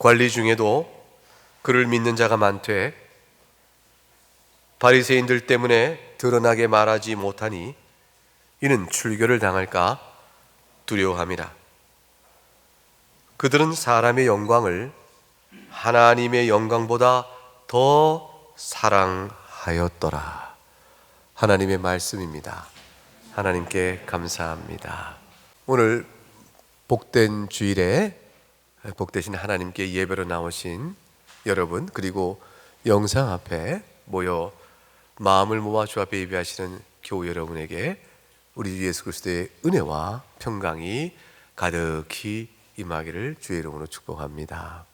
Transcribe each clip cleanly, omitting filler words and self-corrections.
관리 중에도 그를 믿는 자가 많되 바리새인들 때문에 드러나게 말하지 못하니 이는 출교를 당할까 두려워함이라. 그들은 사람의 영광을 하나님의 영광보다 더 사랑하였더라. 하나님의 말씀입니다. 하나님께 감사합니다. 오늘 복된 주일에 복되신 하나님께 예배로 나오신 여러분, 그리고 영상 앞에 모여 마음을 모아 주 앞에 예배하시는 교우 여러분에게 우리 주 예수 그리스도의 은혜와 평강이 가득히 임하기를 주의 이름으로 축복합니다.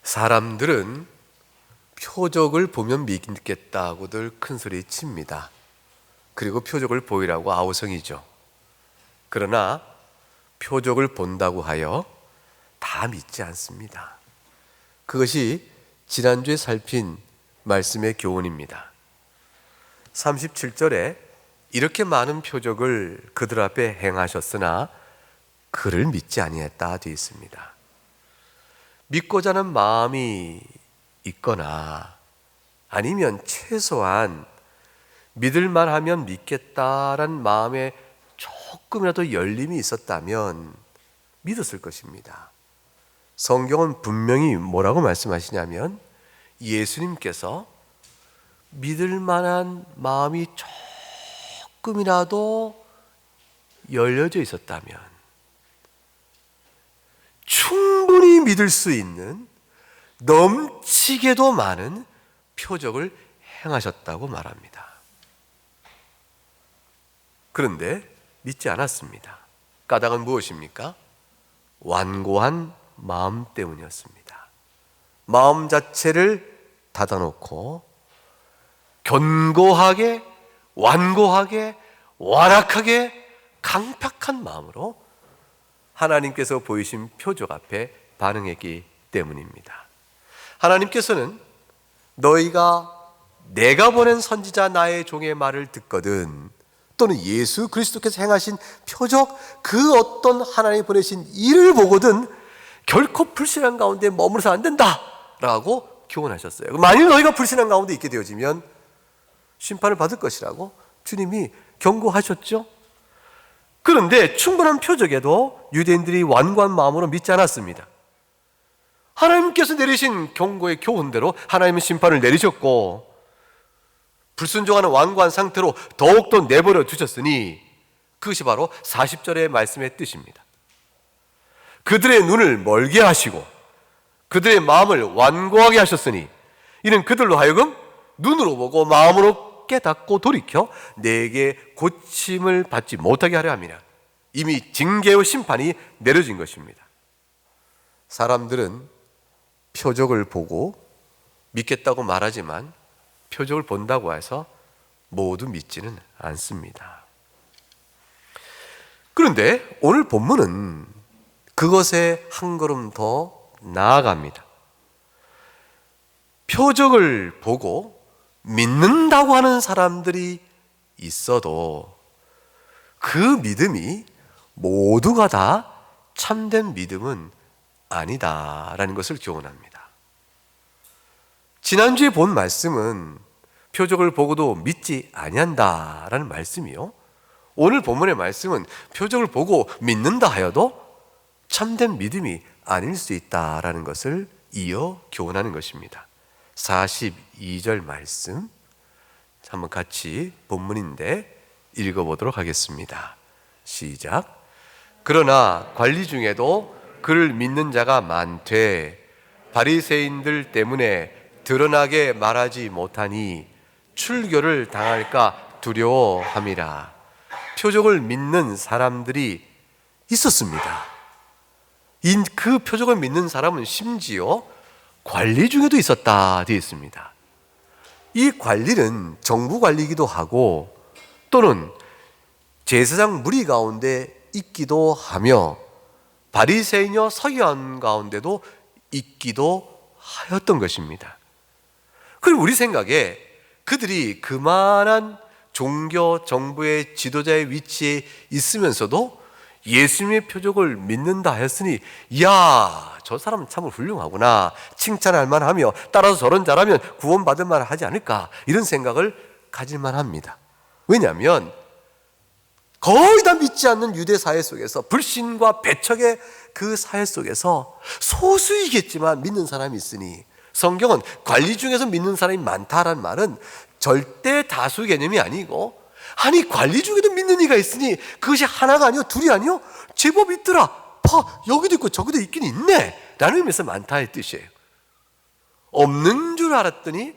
사람들은 표적을 보면 믿겠다고들 큰소리 칩니다. 그리고 표적을 보이라고 아우성이죠. 그러나 표적을 본다고 하여 다 믿지 않습니다. 그것이 지난주에 살핀 말씀의 교훈입니다. 37절에 이렇게 많은 표적을 그들 앞에 행하셨으나 그를 믿지 아니했다 되어 있습니다. 믿고자 하는 마음이 있거나 아니면 최소한 믿을만 하면 믿겠다라는 마음에 조금이라도 열림이 있었다면 믿었을 것입니다. 성경은 분명히 뭐라고 말씀하시냐면 예수님께서 믿을 만한 마음이 조금이라도 열려져 있었다면 충분히 믿을 수 있는 넘치게도 많은 표적을 행하셨다고 말합니다. 그런데 믿지 않았습니다. 까닭은 무엇입니까? 완고한 마음 때문이었습니다. 마음 자체를 닫아놓고 견고하게, 완고하게, 완악하게, 강팍한 마음으로 하나님께서 보이신 표적 앞에 반응했기 때문입니다. 하나님께서는 너희가 내가 보낸 선지자 나의 종의 말을 듣거든, 또는 예수 그리스도께서 행하신 표적, 그 어떤 하나님이 보내신 일을 보거든 결코 불신한 가운데 머무르서 안 된다 라고 교훈하셨어요. 만일 너희가 불신한 가운데 있게 되어지면 심판을 받을 것이라고 주님이 경고하셨죠. 그런데 충분한 표적에도 유대인들이 완고한 마음으로 믿지 않았습니다. 하나님께서 내리신 경고의 교훈대로 하나님은 심판을 내리셨고 불순종하는 완고한 상태로 더욱더 내버려 두셨으니 그것이 바로 40절의 말씀의 뜻입니다. 그들의 눈을 멀게 하시고 그들의 마음을 완고하게 하셨으니 이는 그들로 하여금 눈으로 보고 마음으로 깨닫고 돌이켜 내게 고침을 받지 못하게 하려 함이라. 이미 징계의 심판이 내려진 것입니다. 사람들은 표적을 보고 믿겠다고 말하지만 표적을 본다고 해서 모두 믿지는 않습니다. 그런데 오늘 본문은 그것에 한 걸음 더 나아갑니다. 표적을 보고 믿는다고 하는 사람들이 있어도 그 믿음이 모두가 다 참된 믿음은 아니다라는 것을 교훈합니다. 지난주에 본 말씀은 표적을 보고도 믿지 아니한다라는 말씀이요, 오늘 본문의 말씀은 표적을 보고 믿는다 하여도 참된 믿음이 아닐 수 있다라는 것을 이어 교훈하는 것입니다. 42절 말씀 한번 같이 본문인데 읽어보도록 하겠습니다. 시작. 그러나 관리 중에도 그를 믿는 자가 많되 바리새인들 때문에 드러나게 말하지 못하니 출교를 당할까 두려워함이라. 표적을 믿는 사람들이 있었습니다. 그 표적을 믿는 사람은 심지어 관리 중에도 있었다 되어 있습니다. 이 관리는 정부 관리이기도 하고 또는 제사장 무리 가운데 있기도 하며 바리새인여 서기관 가운데도 있기도 하였던 것입니다. 그리고 우리 생각에 그들이 그만한 종교 정부의 지도자의 위치에 있으면서도 예수님의 표적을 믿는다 하였으니 이야, 저 사람은 참 훌륭하구나, 칭찬할 만하며 따라서 저런 잘하면 구원받을 만하지 않을까, 이런 생각을 가질 만합니다. 왜냐하면 거의 다 믿지 않는 유대 사회 속에서, 불신과 배척의 그 사회 속에서 소수이겠지만 믿는 사람이 있으니, 성경은 관리 중에서 믿는 사람이 많다라는 말은 절대 다수 개념이 아니고, 아니 관리 중에도 믿는 이가 있으니 그것이 하나가 아니요 둘이 아니요 제법 있더라, 여기도 있고 저기도 있긴 있네 라는 의미에서 많다의 뜻이에요. 없는 줄 알았더니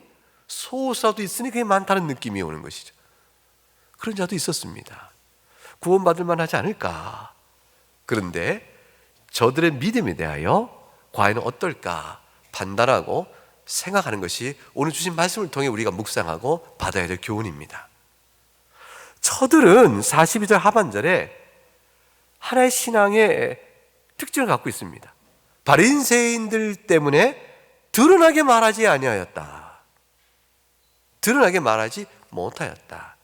소수라도 있으니 그게 많다는 느낌이 오는 것이죠. 그런 자도 있었습니다. 구원받을 만하지 않을까. 그런데 저들의 믿음에 대하여 과연 어떨까 판단하고 생각하는 것이 오늘 주신 말씀을 통해 우리가 묵상하고 받아야 될 교훈입니다. 저들은 42절 하반절에 하나의 신앙의 특징을 갖고 있습니다. 바리새인들 때문에 드러나게 말하지 아니하였다. 드러나게 말하지 못하였다.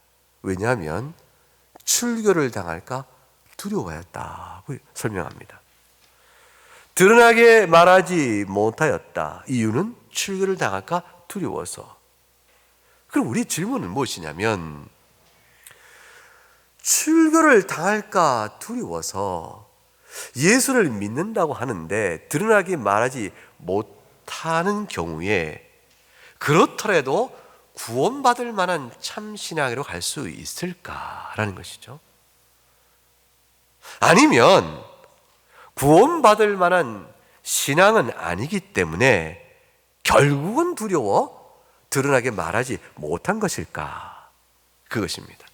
왜냐하면 출교를 당할까 두려워하였다고 설명합니다. 드러나게 말하지 못하였다. 이유는 출교를 당할까 두려워서. 그럼 우리 질문은 무엇이냐면, 출교를 당할까 두려워서 예수를 믿는다고 하는데 드러나게 말하지 못하는 경우에 그렇더라도 구원받을 만한 참 신앙으로 갈 수 있을까라는 것이죠. 아니면 구원받을 만한 신앙은 아니기 때문에 결국은 두려워 드러나게 말하지 못한 것일까? 그것입니다.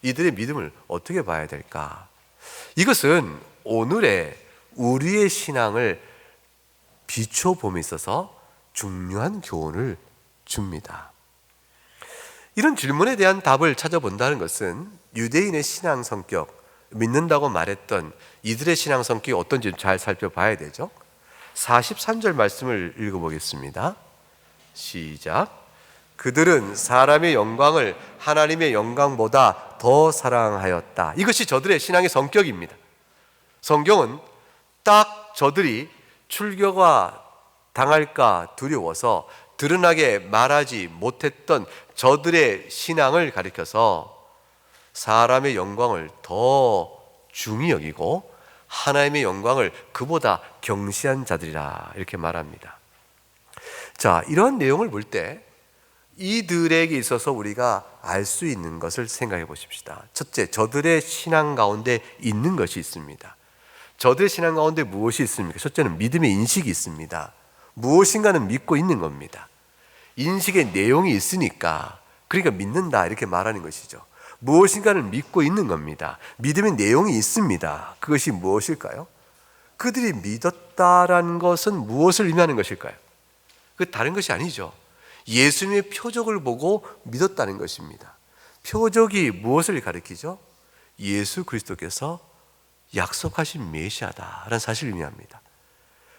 이들의 믿음을 어떻게 봐야 될까? 이것은 오늘의 우리의 신앙을 비춰봄에 있어서 중요한 교훈을 줍니다. 이런 질문에 대한 답을 찾아본다는 것은 유대인의 신앙 성격, 믿는다고 말했던 이들의 신앙 성격이 어떤지 잘 살펴봐야 되죠. 43절 말씀을 읽어보겠습니다. 시작. 그들은 사람의 영광을 하나님의 영광보다 더 사랑하였다. 이것이 저들의 신앙의 성격입니다. 성경은 딱 저들이 출교가 당할까 두려워서 드러나게 말하지 못했던 저들의 신앙을 가리켜서 사람의 영광을 더 중히 여기고 하나님의 영광을 그보다 경시한 자들이라 이렇게 말합니다. 자, 이런 내용을 볼 때 이들에게 있어서 우리가 알 수 있는 것을 생각해 보십시다. 첫째, 저들의 신앙 가운데 있는 것이 있습니다. 저들의 신앙 가운데 무엇이 있습니까? 첫째는 믿음의 인식이 있습니다. 무엇인가는 믿고 있는 겁니다. 인식의 내용이 있으니까, 그러니까 믿는다 이렇게 말하는 것이죠. 무엇인가를 믿고 있는 겁니다. 믿음의 내용이 있습니다. 그것이 무엇일까요? 그들이 믿었다라는 것은 무엇을 의미하는 것일까요? 그 다른 것이 아니죠. 예수님의 표적을 보고 믿었다는 것입니다. 표적이 무엇을 가리키죠? 예수 그리스도께서 약속하신 메시아다라는 사실을 의미합니다.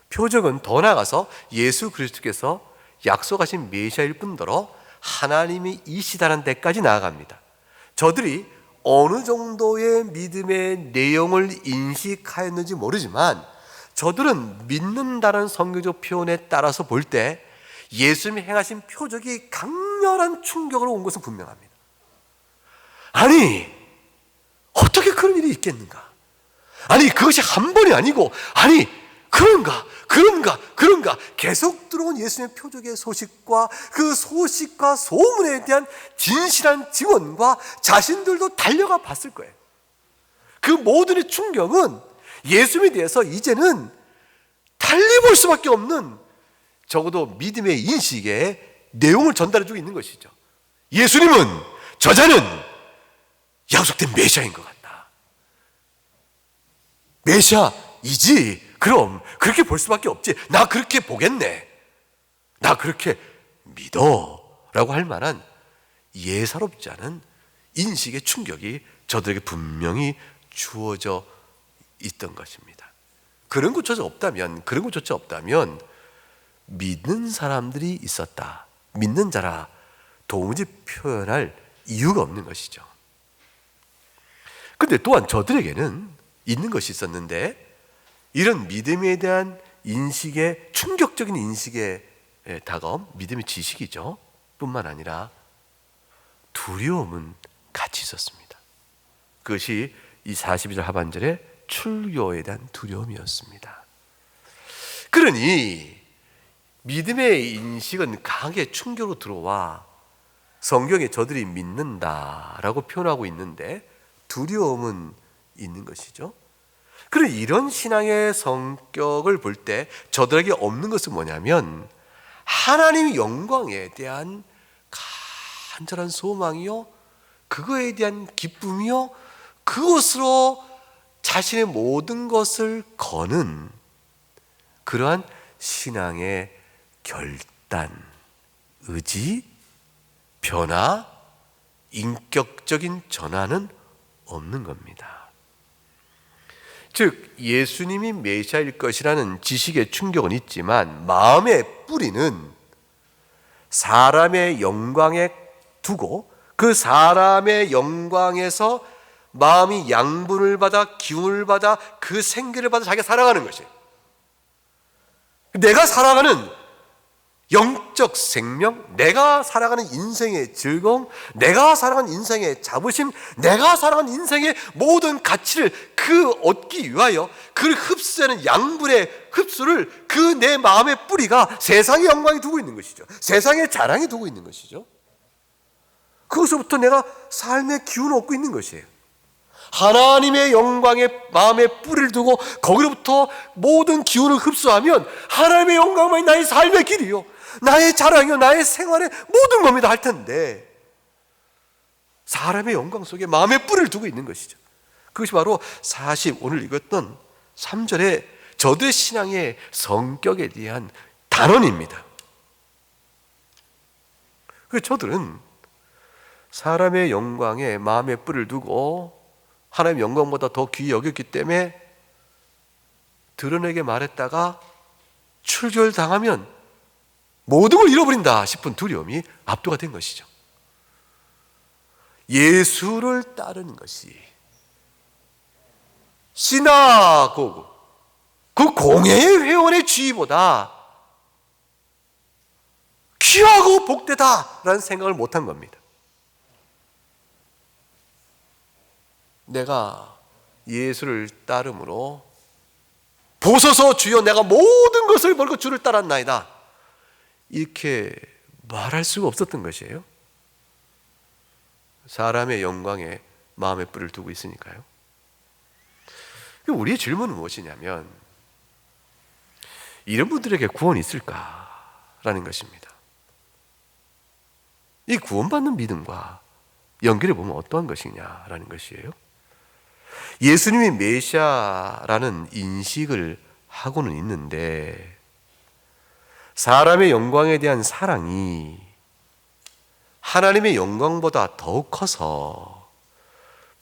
표적은 더 나아가서 예수 그리스도께서 약속하신 메시아일 뿐더러 하나님이 이시다는 데까지 나아갑니다. 저들이 어느 정도의 믿음의 내용을 인식하였는지 모르지만 저들은 믿는다는 성경적 표현에 따라서 볼 때 예수님이 행하신 표적이 강렬한 충격으로 온 것은 분명합니다. 아니, 어떻게 그런 일이 있겠는가? 아니, 그것이 한 번이 아니고, 아니, 그런가 계속 들어온 예수님의 표적의 소식과 그 소식과 소문에 대한 진실한 증언과 자신들도 달려가 봤을 거예요. 그 모든의 충격은 예수님에 대해서 이제는 달리 볼 수밖에 없는, 적어도 믿음의 인식의 내용을 전달해주고 있는 것이죠. 예수님은, 저자는 약속된 메시아인 것 같다. 메시아이지. 그럼 그렇게 볼 수밖에 없지. 나 그렇게 보겠네. 나 그렇게 믿어. 라고 할 만한 예사롭지 않은 인식의 충격이 저들에게 분명히 주어져 있던 것입니다. 그런 것조차 없다면 믿는 사람들이 있었다, 믿는 자라 도무지 표현할 이유가 없는 것이죠. 그런데 또한 저들에게는 있는 것이 있었는데, 이런 믿음에 대한 인식의 충격적인 인식에 다가온 믿음의 지식이죠. 뿐만 아니라 두려움은 같이 있었습니다. 그것이 이 42절 하반절의 출교에 대한 두려움이었습니다. 그러니 믿음의 인식은 강하게 충격으로 들어와 성경에 저들이 믿는다라고 표현하고 있는데 두려움은 있는 것이죠. 그런데 이런 신앙의 성격을 볼 때 저들에게 없는 것은 뭐냐면 하나님의 영광에 대한 간절한 소망이요, 그거에 대한 기쁨이요, 그것으로 자신의 모든 것을 거는 그러한 신앙의 결단, 의지, 변화, 인격적인 전환은 없는 겁니다. 즉 예수님이 메시아일 것이라는 지식의 충격은 있지만 마음의 뿌리는 사람의 영광에 두고 그 사람의 영광에서 마음이 양분을 받아 기운을 받아 그 생기를 받아 자기가 살아가는 것이에요. 내가 살아가는 영적 생명, 내가 살아가는 인생의 즐거움, 내가 살아가는 인생의 자부심, 내가 살아가는 인생의 모든 가치를 그 얻기 위하여 그 흡수하는 양분의 흡수를 그 내 마음의 뿌리가 세상의 영광에 두고 있는 것이죠. 세상의 자랑에 두고 있는 것이죠. 그것부터 내가 삶의 기운을 얻고 있는 것이에요. 하나님의 영광에 마음의 뿌리를 두고 거기로부터 모든 기운을 흡수하면 하나님의 영광만이 나의 삶의 길이요, 나의 자랑이요, 나의 생활의 모든 겁니다 할 텐데 사람의 영광 속에 마음의 뿌리를 두고 있는 것이죠. 그것이 바로 오늘 읽었던 3절의 저들의 신앙의 성격에 대한 단언입니다. 그래서 저들은 사람의 영광에 마음의 뿌리를 두고 하나님의 영광보다 더 귀히 여겼기 때문에 드러내게 말했다가 출결당하면 모든 걸 잃어버린다 싶은 두려움이 압도가 된 것이죠. 예수를 따르는 것이 시나고그, 그 공회의 회원의 지위보다 귀하고 복되다라는 생각을 못한 겁니다. 내가 예수를 따름으로 보소서 주여 내가 모든 것을 버리고 주를 따랐나이다, 이렇게 말할 수가 없었던 것이에요. 사람의 영광에 마음의 뿌리를 두고 있으니까요. 우리의 질문은 무엇이냐면 이런 분들에게 구원이 있을까라는 것입니다. 이 구원받는 믿음과 연결해 보면 어떠한 것이냐라는 것이에요. 예수님이 메시아라는 인식을 하고는 있는데 사람의 영광에 대한 사랑이 하나님의 영광보다 더욱 커서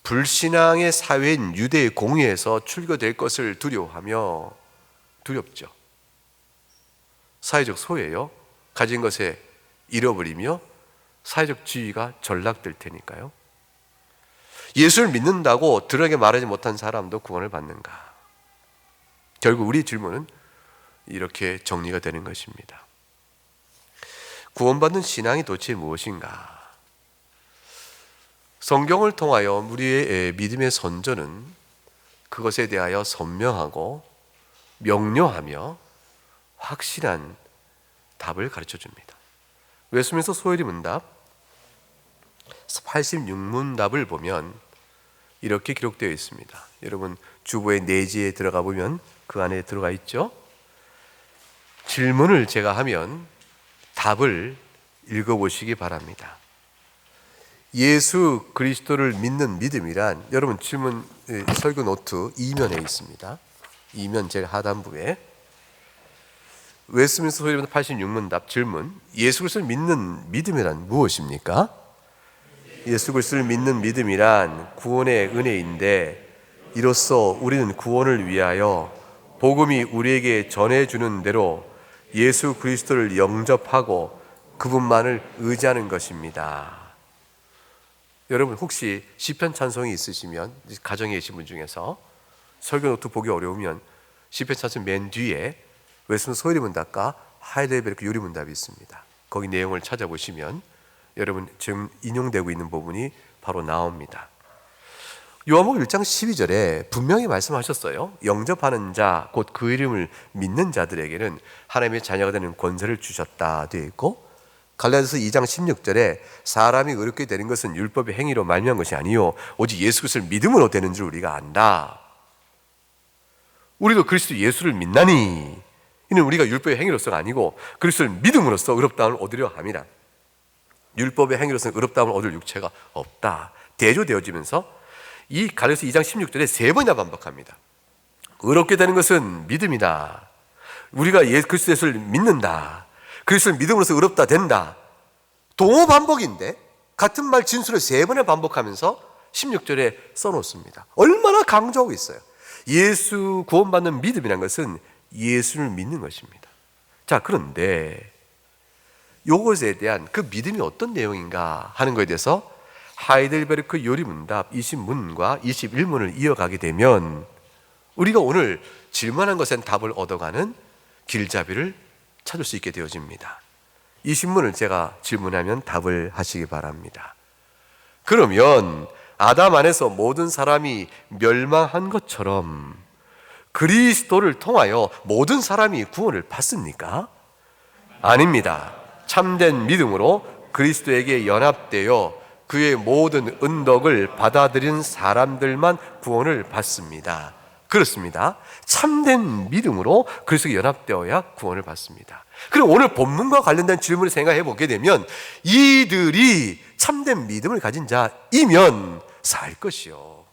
불신앙의 사회인 유대의 공의에서 출교될 것을 두려워하며, 두렵죠. 사회적 소외요, 가진 것에 잃어버리며 사회적 지위가 전락될 테니까요. 예수를 믿는다고 들에게 말하지 못한 사람도 구원을 받는가? 결국 우리 질문은 이렇게 정리가 되는 것입니다. 구원받는 신앙이 도대체 무엇인가? 성경을 통하여 우리의 믿음의 선조는 그것에 대하여 선명하고 명료하며 확실한 답을 가르쳐 줍니다. 웨스민스터 소요리 문답 86문답을 보면 이렇게 기록되어 있습니다. 여러분 주보의 내지에 들어가 보면 그 안에 들어가 있죠. 질문을 제가 하면 답을 읽어보시기 바랍니다. 예수 그리스도를 믿는 믿음이란, 여러분 질문 설교 노트 2면에 있습니다. 2면 제일 하단부에 웨스민스터 소요리 86문답 질문, 예수 그리스도를 믿는 믿음이란 무엇입니까? 예수 그리스도를 믿는 믿음이란 구원의 은혜인데 이로써 우리는 구원을 위하여 복음이 우리에게 전해주는 대로 예수 그리스도를 영접하고 그분만을 의지하는 것입니다. 여러분 혹시 시편 찬송이 있으시면 가정에 계신 분 중에서 설교 노트 보기 어려우면 시편 찬송 맨 뒤에 웨스트 소요리문 답과 하이델베르크 요리문답이 있습니다. 거기 내용을 찾아보시면 여러분 지금 인용되고 있는 부분이 바로 나옵니다. 요한복음 1장 12절에 분명히 말씀하셨어요. 영접하는 자, 곧 그 이름을 믿는 자들에게는 하나님의 자녀가 되는 권세를 주셨다 되어 있고, 갈라디아서 2장 16절에 사람이 의롭게 되는 것은 율법의 행위로 말미암은 것이 아니요 오직 예수 그리스도를 믿음으로 되는 줄 우리가 안다. 우리도 그리스도 예수를 믿나니 이는 우리가 율법의 행위로서가 아니고 그리스도를 믿음으로써 의롭다함을 얻으려 함이라. 율법의 행위로서는 의롭다함을 얻을 육체가 없다. 대조되어지면서 이 갈라디아서 2장 16절에 세 번이나 반복합니다. 의롭게 되는 것은 믿음이다. 우리가 그리스도 예수를 믿는다. 그리스도를 믿음으로써 의롭다 된다. 동호 반복인데 같은 말 진술을 세 번을 반복하면서 16절에 써놓습니다. 얼마나 강조하고 있어요. 예수 구원받는 믿음이라는 것은 예수를 믿는 것입니다. 자, 그런데 이것에 대한 그 믿음이 어떤 내용인가 하는 것에 대해서 하이델베르크 요리문답 20문과 21문을 이어가게 되면 우리가 오늘 질문한 것에 답을 얻어가는 길잡이를 찾을 수 있게 되어집니다. 20문을 제가 질문하면 답을 하시기 바랍니다. 그러면 아담 안에서 모든 사람이 멸망한 것처럼 그리스도를 통하여 모든 사람이 구원을 받습니까? 아닙니다. 참된 믿음으로 그리스도에게 연합되어 그의 모든 은덕을 받아들인 사람들만 구원을 받습니다. 그렇습니다. 참된 믿음으로 그리스도에 연합되어야 구원을 받습니다. 그럼 오늘 본문과 관련된 질문을 생각해 보게 되면 이들이 참된 믿음을 가진 자이면 살 것이요.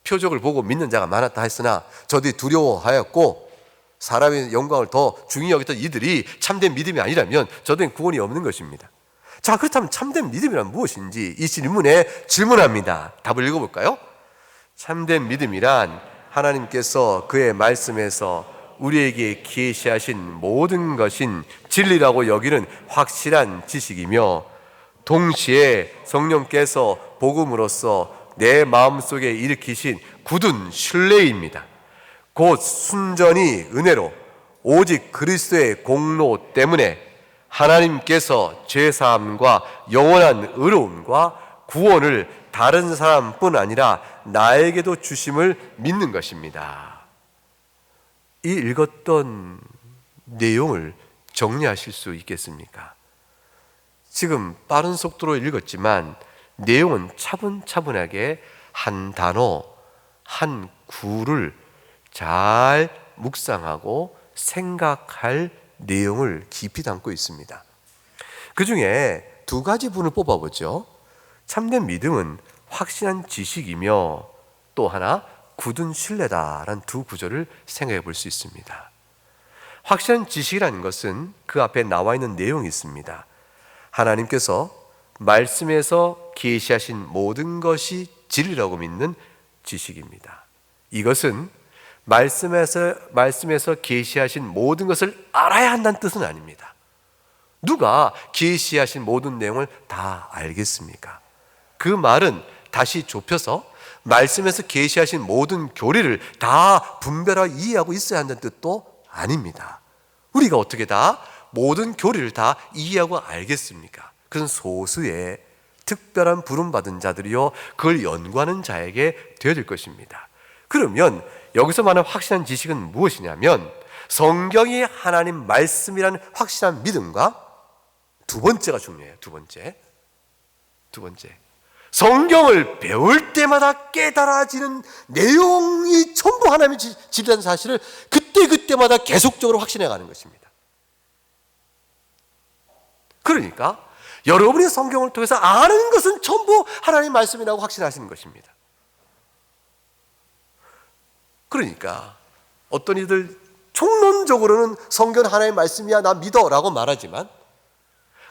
표적을 보고 믿는 자가 많았다 했으나 저들이 두려워하였고 사람의 영광을 더 중히 여겼던 이들이 참된 믿음이 아니라면 저들은 구원이 없는 것입니다. 자, 그렇다면 참된 믿음이란 무엇인지 이 질문에 질문합니다. 답을 읽어볼까요? 참된 믿음이란 하나님께서 그의 말씀에서 우리에게 계시하신 모든 것인 진리라고 여기는 확실한 지식이며 동시에 성령께서 복음으로써 내 마음속에 일으키신 굳은 신뢰입니다. 곧 순전히 은혜로 오직 그리스도의 공로 때문에 하나님께서 죄사함과 영원한 의로움과 구원을 다른 사람뿐 아니라 나에게도 주심을 믿는 것입니다. 이 읽었던 내용을 정리하실 수 있겠습니까? 지금 빠른 속도로 읽었지만 내용은 차분차분하게 한 단어, 한 구를 잘 묵상하고 생각할 내용을 깊이 담고 있습니다. 그 중에 두 가지 분을 뽑아보죠. 참된 믿음은 확신한 지식이며 또 하나 굳은 신뢰다라는 두 구절을 생각해 볼 수 있습니다. 확신한 지식이라는 것은 그 앞에 나와 있는 내용이 있습니다. 하나님께서 말씀에서 계시하신 모든 것이 진리라고 믿는 지식입니다. 이것은 말씀에서 계시하신 모든 것을 알아야 한다는 뜻은 아닙니다. 누가 계시하신 모든 내용을 다 알겠습니까? 그 말은 다시 좁혀서 말씀에서 계시하신 모든 교리를 다 분별하고 이해하고 있어야 한다는 뜻도 아닙니다. 우리가 어떻게 다 모든 교리를 다 이해하고 알겠습니까? 그건 소수의 특별한 부름받은 자들이요 그걸 연구하는 자에게 되어질 것입니다. 그러면 여기서 말하는 확실한 지식은 무엇이냐면 성경이 하나님 말씀이라는 확실한 믿음과 두 번째가 중요해요. 두 번째 성경을 배울 때마다 깨달아지는 내용이 전부 하나님의 집이라는 사실을 그때마다 계속적으로 확신해가는 것입니다. 그러니까 여러분이 성경을 통해서 아는 것은 전부 하나님의 말씀이라고 확신하시는 것입니다. 그러니까 어떤 이들 총론적으로는 성경은 하나님의 말씀이야 나 믿어 라고 말하지만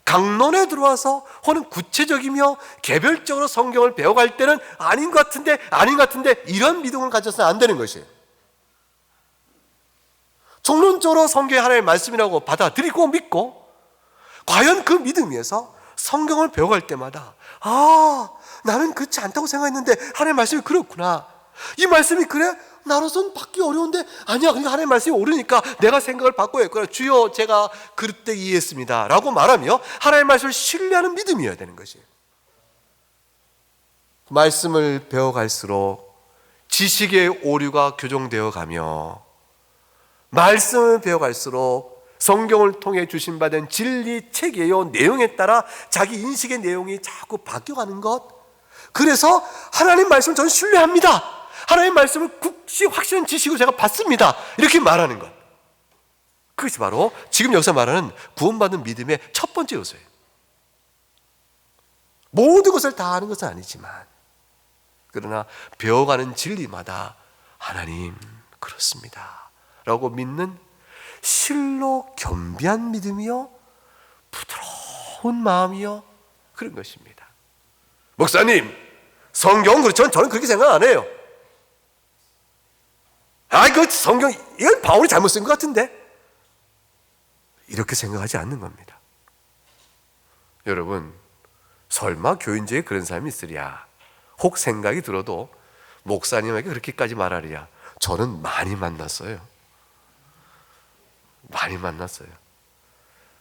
강론에 들어와서 혹은 구체적이며 개별적으로 성경을 배워갈 때는 아닌 것 같은데 이런 믿음을 가져서는 안 되는 것이에요. 총론적으로 성경이 하나님의 말씀이라고 받아들이고 믿고 과연 그 믿음 위에서 성경을 배워갈 때마다 나는 그렇지 않다고 생각했는데 하나님의 말씀이 그렇구나. 이 말씀이 그래? 나로선 받기 어려운데 아니야. 그러니까 하나님의 말씀이 옳으니까 내가 생각을 바꿔야겠구나. 주여 제가 그릇되게 이해했습니다 라고 말하며 하나님의 말씀을 신뢰하는 믿음이어야 되는 것이에요. 말씀을 배워갈수록 지식의 오류가 교정되어 가며 말씀을 배워갈수록 성경을 통해 주신받은 진리 체계요 내용에 따라 자기 인식의 내용이 자꾸 바뀌어가는 것. 그래서 하나님 말씀을 저는 신뢰합니다. 하나님 말씀을 굳이 확실한 지식으로 제가 받습니다. 이렇게 말하는 것. 그것이 바로 지금 여기서 말하는 구원받는 믿음의 첫 번째 요소예요. 모든 것을 다 아는 것은 아니지만 그러나 배워가는 진리마다 하나님 그렇습니다 라고 믿는 실로 겸비한 믿음이요 부드러운 마음이요 그런 것입니다. 목사님 성경은 그렇죠. 저는 그렇게 생각 안 해요. 그 성경 이건 바울이 잘못 쓴 것 같은데 이렇게 생각하지 않는 겁니다. 여러분 설마 교인 중에 그런 사람이 있으랴 혹 생각이 들어도 목사님에게 그렇게까지 말하랴. 저는 많이 만났어요. 많이 만났어요.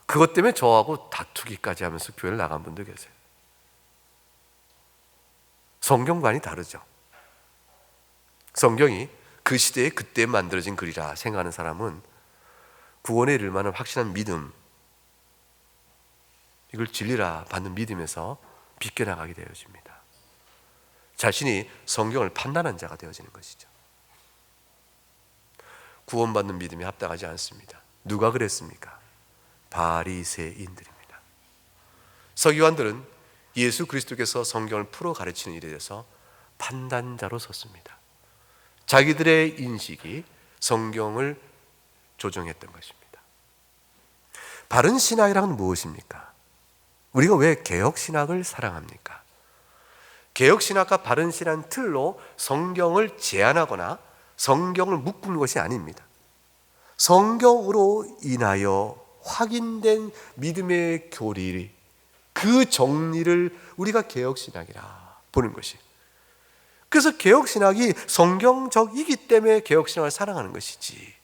그것 때문에 저하고 다투기까지 하면서 교회를 나간 분도 계세요. 성경관이 다르죠. 성경이 그 시대에 그때 만들어진 글이라 생각하는 사람은 구원에 이를 만한 확실한 믿음, 이걸 진리라 받는 믿음에서 비껴나가게 되어집니다. 자신이 성경을 판단한 자가 되어지는 것이죠. 구원받는 믿음이 합당하지 않습니다. 누가 그랬습니까? 바리새인들입니다. 서기관들은 예수 그리스도께서 성경을 풀어 가르치는 일에 대해서 판단자로 섰습니다. 자기들의 인식이 성경을 조정했던 것입니다. 바른 신학이란 무엇입니까? 우리가 왜 개혁신학을 사랑합니까? 개혁신학과 바른 신학은 틀로 성경을 제한하거나 성경을 묶는 것이 아닙니다. 성경으로 인하여 확인된 믿음의 교리, 그 정리를 우리가 개혁신학이라 보는 것이에요. 그래서 개혁신학이 성경적이기 때문에 개혁신학을 사랑하는 것이지,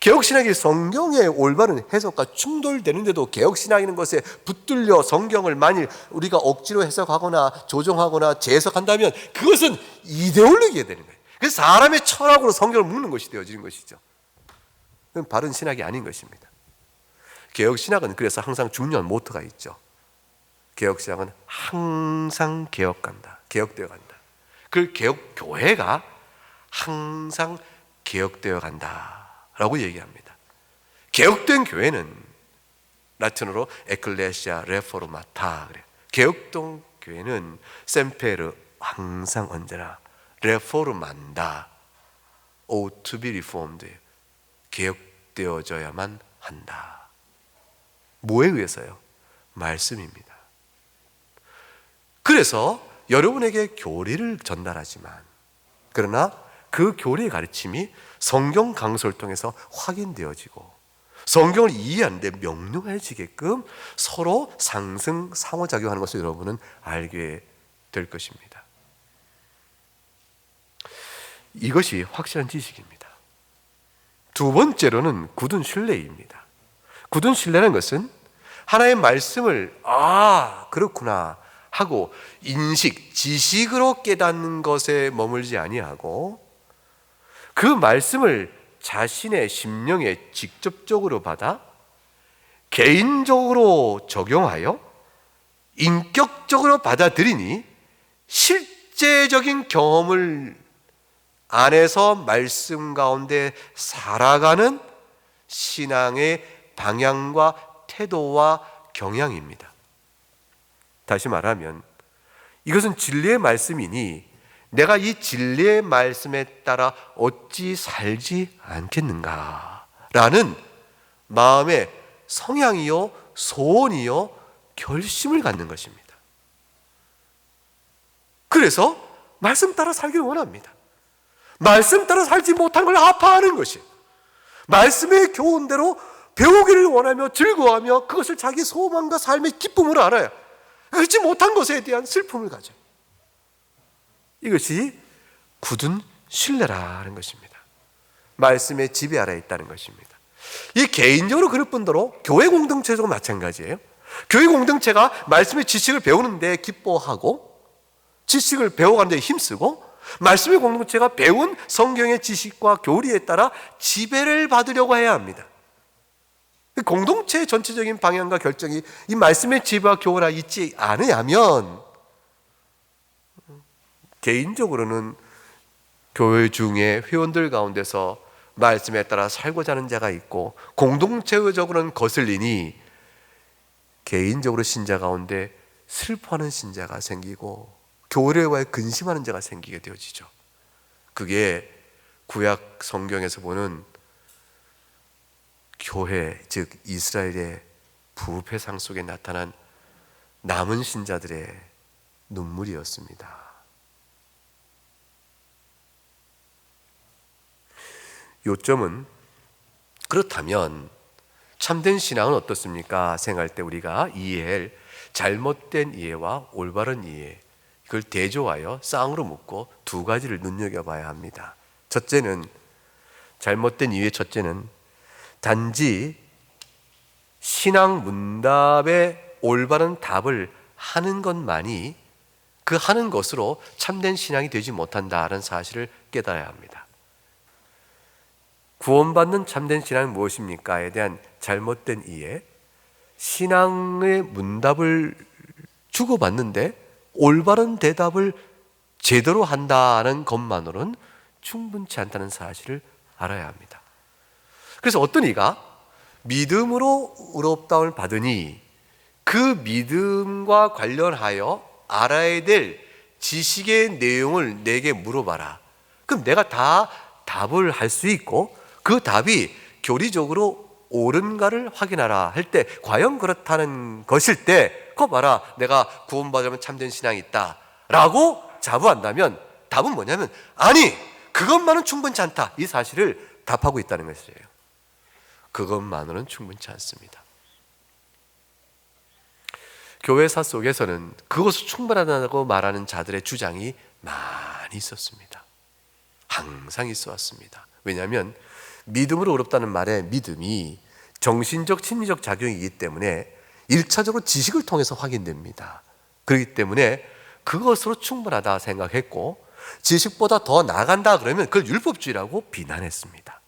개혁신학이 성경의 올바른 해석과 충돌되는데도 개혁신학이라는 것에 붙들려 성경을 만일 우리가 억지로 해석하거나 조정하거나 재해석한다면 그것은 이데올로기가 되는 거예요. 그래서 사람의 철학으로 성경을 묶는 것이 되어지는 것이죠. 그건 바른 신학이 아닌 것입니다. 개혁신학은 그래서 항상 중요한 모토가 있죠. 개혁신학은 항상 개혁간다, 개혁되어 간다. 그 개혁교회가 항상 개혁되어 간다라고 얘기합니다. 개혁된 교회는 라틴어로 에클레시아 레포르마타 그래요. 개혁된 교회는 셈페르 항상 언제나 레포르만다 ought to be reformed 개혁되어져야만 한다. 뭐에 의해서요? 말씀입니다. 그래서 여러분에게 교리를 전달하지만 그러나 그 교리의 가르침이 성경 강서를 통해서 확인되어지고 성경을 이해하는 데 명료해지게끔 서로 상승 상호작용하는 것을 여러분은 알게 될 것입니다. 이것이 확실한 지식입니다. 두 번째로는 굳은 신뢰입니다. 굳은 신뢰라는 것은 하나의 말씀을 그렇구나 하고 인식, 지식으로 깨닫는 것에 머물지 아니하고 그 말씀을 자신의 심령에 직접적으로 받아 개인적으로 적용하여 인격적으로 받아들이니 실제적인 경험을 안에서 말씀 가운데 살아가는 신앙의 방향과 태도와 경향입니다. 다시 말하면 이것은 진리의 말씀이니 내가 이 진리의 말씀에 따라 어찌 살지 않겠는가 라는 마음의 성향이요 소원이요 결심을 갖는 것입니다. 그래서 말씀 따라 살기를 원합니다. 말씀 따라 살지 못한 걸 아파하는 것이 말씀의 교훈대로 배우기를 원하며 즐거워하며 그것을 자기 소망과 삶의 기쁨으로 알아요. 그렇지 못한 것에 대한 슬픔을 가져요. 이것이 굳은 신뢰라는 것입니다. 말씀의 지배 아래에 있다는 것입니다. 이 개인적으로 그럴 뿐더러 교회 공동체도 마찬가지예요. 교회 공동체가 말씀의 지식을 배우는데 기뻐하고 지식을 배워가는 데 힘쓰고 말씀의 공동체가 배운 성경의 지식과 교리에 따라 지배를 받으려고 해야 합니다. 공동체의 전체적인 방향과 결정이 이 말씀의 지배와 교훈에 있지 않으면 개인적으로는 교회 중에 회원들 가운데서 말씀에 따라 살고자 하는 자가 있고 공동체적으로는 거슬리니 개인적으로 신자 가운데 슬퍼하는 신자가 생기고 교회와의 근심하는 자가 생기게 되어지죠. 그게 구약 성경에서 보는 교회, 즉 이스라엘의 부패상 속에 나타난 남은 신자들의 눈물이었습니다. 요점은 그렇다면 참된 신앙은 어떻습니까? 생각할 때 우리가 이해할 잘못된 이해와 올바른 이해, 그걸 대조하여 쌍으로 묶고 두 가지를 눈여겨봐야 합니다. 첫째는, 잘못된 이해의 첫째는 단지 신앙 문답의 올바른 답을 하는 것만이 그 하는 것으로 참된 신앙이 되지 못한다는 사실을 깨달아야 합니다. 구원받는 참된 신앙은 무엇입니까?에 대한 잘못된 이해, 신앙의 문답을 주고받는데 올바른 대답을 제대로 한다는 것만으로는 충분치 않다는 사실을 알아야 합니다. 그래서 어떤 이가 믿음으로 의롭다움을 받으니 그 믿음과 관련하여 알아야 될 지식의 내용을 내게 물어봐라. 그럼 내가 다 답을 할 수 있고 그 답이 교리적으로 옳은가를 확인하라 할 때 과연 그렇다는 것일 때 그거 봐라, 내가 구원받으면 참된 신앙이 있다 라고 자부한다면 답은 뭐냐면 아니, 그것만은 충분치 않다, 이 사실을 답하고 있다는 것이에요. 그것만으로는 충분치 않습니다. 교회사 속에서는 그것은 충분하다고 말하는 자들의 주장이 많이 있었습니다. 항상 있어 왔습니다. 왜냐하면 믿음으로 어렵다는 말에 믿음이 정신적, 심리적 작용이기 때문에 1차적으로 지식을 통해서 확인됩니다. 그렇기 때문에 그것으로 충분하다 생각했고 지식보다 더 나아간다 그러면 그걸 율법주의라고 비난했습니다.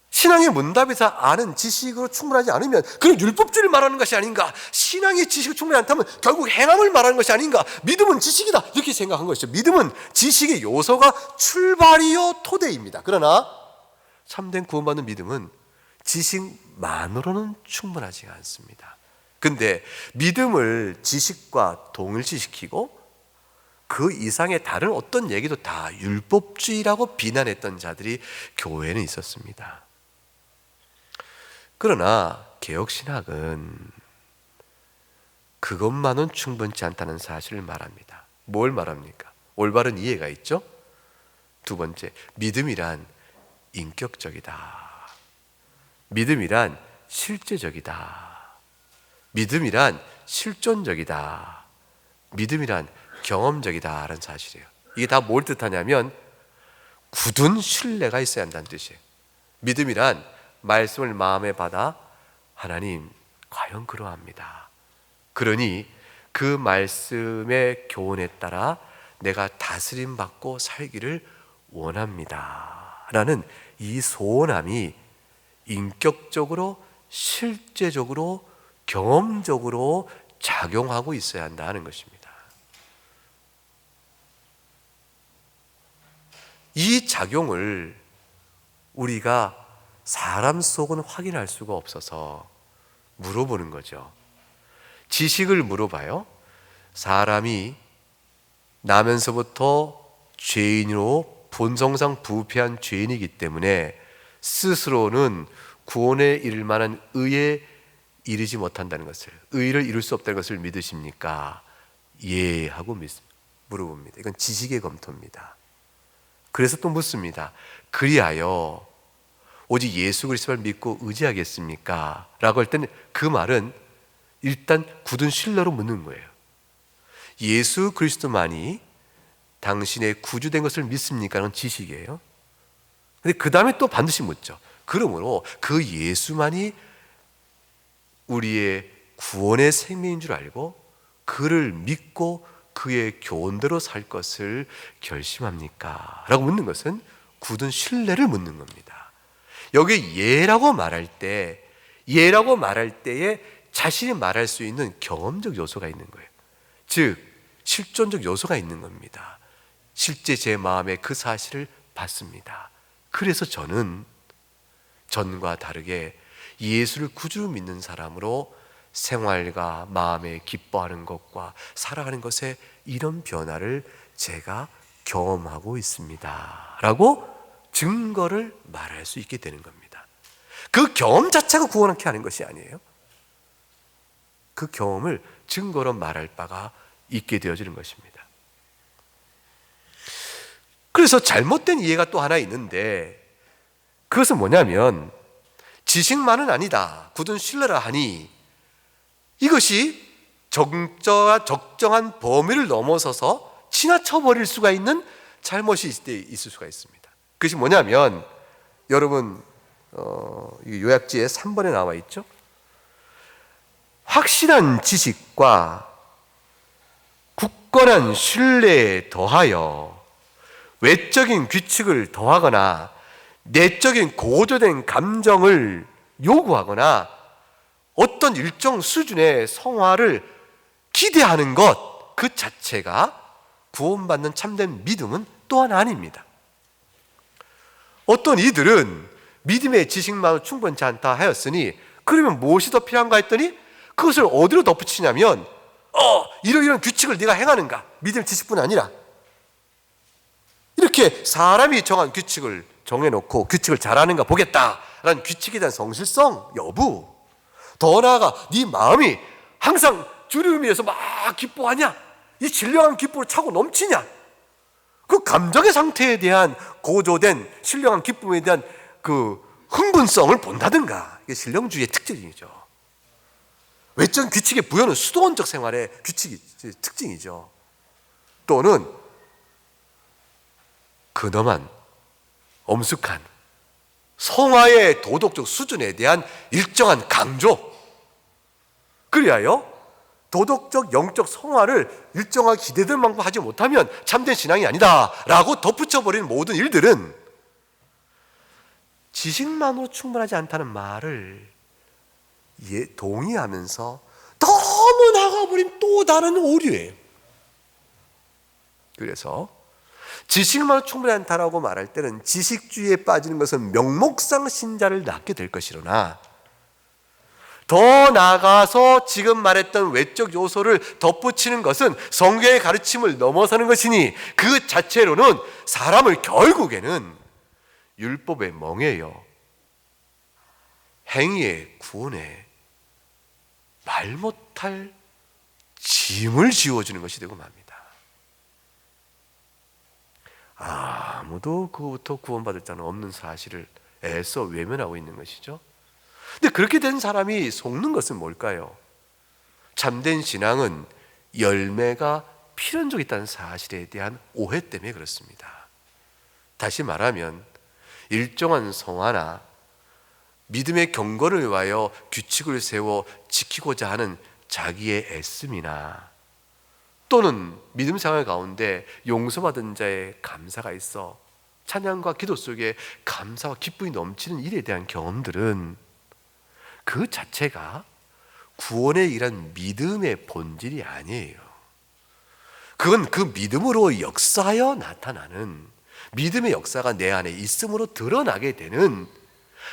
신앙의 문답에서 아는 지식으로 충분하지 않으면 그건 율법주의를 말하는 것이 아닌가, 신앙의 지식이 충분히 않다면 결국 행함을 말하는 것이 아닌가, 믿음은 지식이다 이렇게 생각한 것이죠. 믿음은 지식의 요소가 출발이요 토대입니다. 그러나 참된 구원받는 믿음은 지식만으로는 충분하지 않습니다. 근데 믿음을 지식과 동일시시키고 그 이상의 다른 어떤 얘기도 다 율법주의라고 비난했던 자들이 교회에는 있었습니다. 그러나 개혁신학은 그것만은 충분치 않다는 사실을 말합니다. 뭘 말합니까? 올바른 이해가 있죠? 두 번째, 믿음이란 인격적이다. 믿음이란 실제적이다. 믿음이란 실존적이다. 믿음이란 경험적이다 라는 사실이에요. 이게 다 뭘 뜻하냐면 굳은 신뢰가 있어야 한다는 뜻이에요. 믿음이란 말씀을 마음에 받아 하나님 과연 그러합니다, 그러니 그 말씀의 교훈에 따라 내가 다스림 받고 살기를 원합니다 라는 이 소원함이 인격적으로 실제적으로 경험적으로 작용하고 있어야 한다는 것입니다. 이 작용을 우리가 사람 속은 확인할 수가 없어서 물어보는 거죠. 지식을 물어봐요. 사람이 나면서부터 죄인으로 본성상 부패한 죄인이기 때문에 스스로는 구원에 이를 만한 의에 이르지 못한다는 것을, 의를 이룰 수 없다는 것을 믿으십니까? 예 하고 물어봅니다. 이건 지식의 검토입니다. 그래서 또 묻습니다. 그리하여 오직 예수 그리스도를 믿고 의지하겠습니까? 라고 할 때는 그 말은 일단 굳은 신뢰로 묻는 거예요. 예수 그리스도만이 당신의 구주된 것을 믿습니까? 라는 지식이에요. 근데 그 다음에 또 반드시 묻죠. 그러므로 그 예수만이 우리의 구원의 생명인 줄 알고 그를 믿고 그의 교훈대로 살 것을 결심합니까? 라고 묻는 것은 굳은 신뢰를 묻는 겁니다. 여기 예라고 말할 때에 자신이 말할 수 있는 경험적 요소가 있는 거예요. 즉 실존적 요소가 있는 겁니다. 실제 제 마음에 그 사실을 봤습니다. 그래서 저는 전과 다르게 예수를 구주로 믿는 사람으로 생활과 마음에 기뻐하는 것과 살아가는 것에 이런 변화를 제가 경험하고 있습니다 라고 증거를 말할 수 있게 되는 겁니다. 그 경험 자체가 구원케 하는 것이 아니에요. 그 경험을 증거로 말할 바가 있게 되어지는 것입니다. 그래서 잘못된 이해가 또 하나 있는데, 그것은 뭐냐면 지식만은 아니다, 굳은 신뢰라 하니 이것이 적정한 범위를 넘어서서 지나쳐 버릴 수가 있는 잘못이 있을 수가 있습니다. 그것이 뭐냐면 여러분 요약지에 3번에 나와 있죠. 확실한 지식과 굳건한 신뢰에 더하여 외적인 규칙을 더하거나 내적인 고조된 감정을 요구하거나 어떤 일정 수준의 성화를 기대하는 것 그 자체가 구원받는 참된 믿음은 또한 아닙니다. 어떤 이들은 믿음의 지식만으로 충분치 않다 하였으니 그러면 무엇이 더 필요한가 했더니 그것을 어디로 덧붙이냐면 이런 규칙을 네가 행하는가, 믿음의 지식뿐 아니라 이렇게 사람이 정한 규칙을 정해놓고 규칙을 잘하는가 보겠다라는 규칙에 대한 성실성 여부, 더 나아가 네 마음이 항상 주를 위해서 막 기뻐하냐, 이 신령한 기쁨으로 차고 넘치냐, 그 감정의 상태에 대한 고조된 신령한 기쁨에 대한 그 흥분성을 본다든가, 이게 신령주의의 특징이죠. 외적 규칙의 부여는 수도원적 생활의 규칙이 특징이죠. 또는 근엄한 엄숙한 성화의 도덕적 수준에 대한 일정한 강조, 그리하여 도덕적 영적 성화를 일정하게 기대될 만큼 하지 못하면 참된 신앙이 아니다 라고 덧붙여버리는 모든 일들은 지식만으로 충분하지 않다는 말을 동의하면서 너무 나가버린 또 다른 오류예요. 그래서 지식만으로 충분히 않다라고 말할 때는 지식주의에 빠지는 것은 명목상 신자를 낳게 될 것이로나, 더 나아가서 지금 말했던 외적 요소를 덧붙이는 것은 성경의 가르침을 넘어서는 것이니 그 자체로는 사람을 결국에는 율법의 멍에요 행위의 구원에 말 못할 짐을 지워주는 것이 되고 맙니다. 아무도 그부터 구원받을 자는 없는 사실을 애써 외면하고 있는 것이죠. 근데 그렇게 된 사람이 속는 것은 뭘까요? 참된 신앙은 열매가 필연적으로 있다는 사실에 대한 오해 때문에 그렇습니다. 다시 말하면 일정한 성화나 믿음의 경건을 위하여 규칙을 세워 지키고자 하는 자기의 애씀이나 또는 믿음 생활 가운데 용서받은 자의 감사가 있어 찬양과 기도 속에 감사와 기쁨이 넘치는 일에 대한 경험들은 그 자체가 구원에 이란 믿음의 본질이 아니에요. 그건 그 믿음으로 역사하여 나타나는, 믿음의 역사가 내 안에 있음으로 드러나게 되는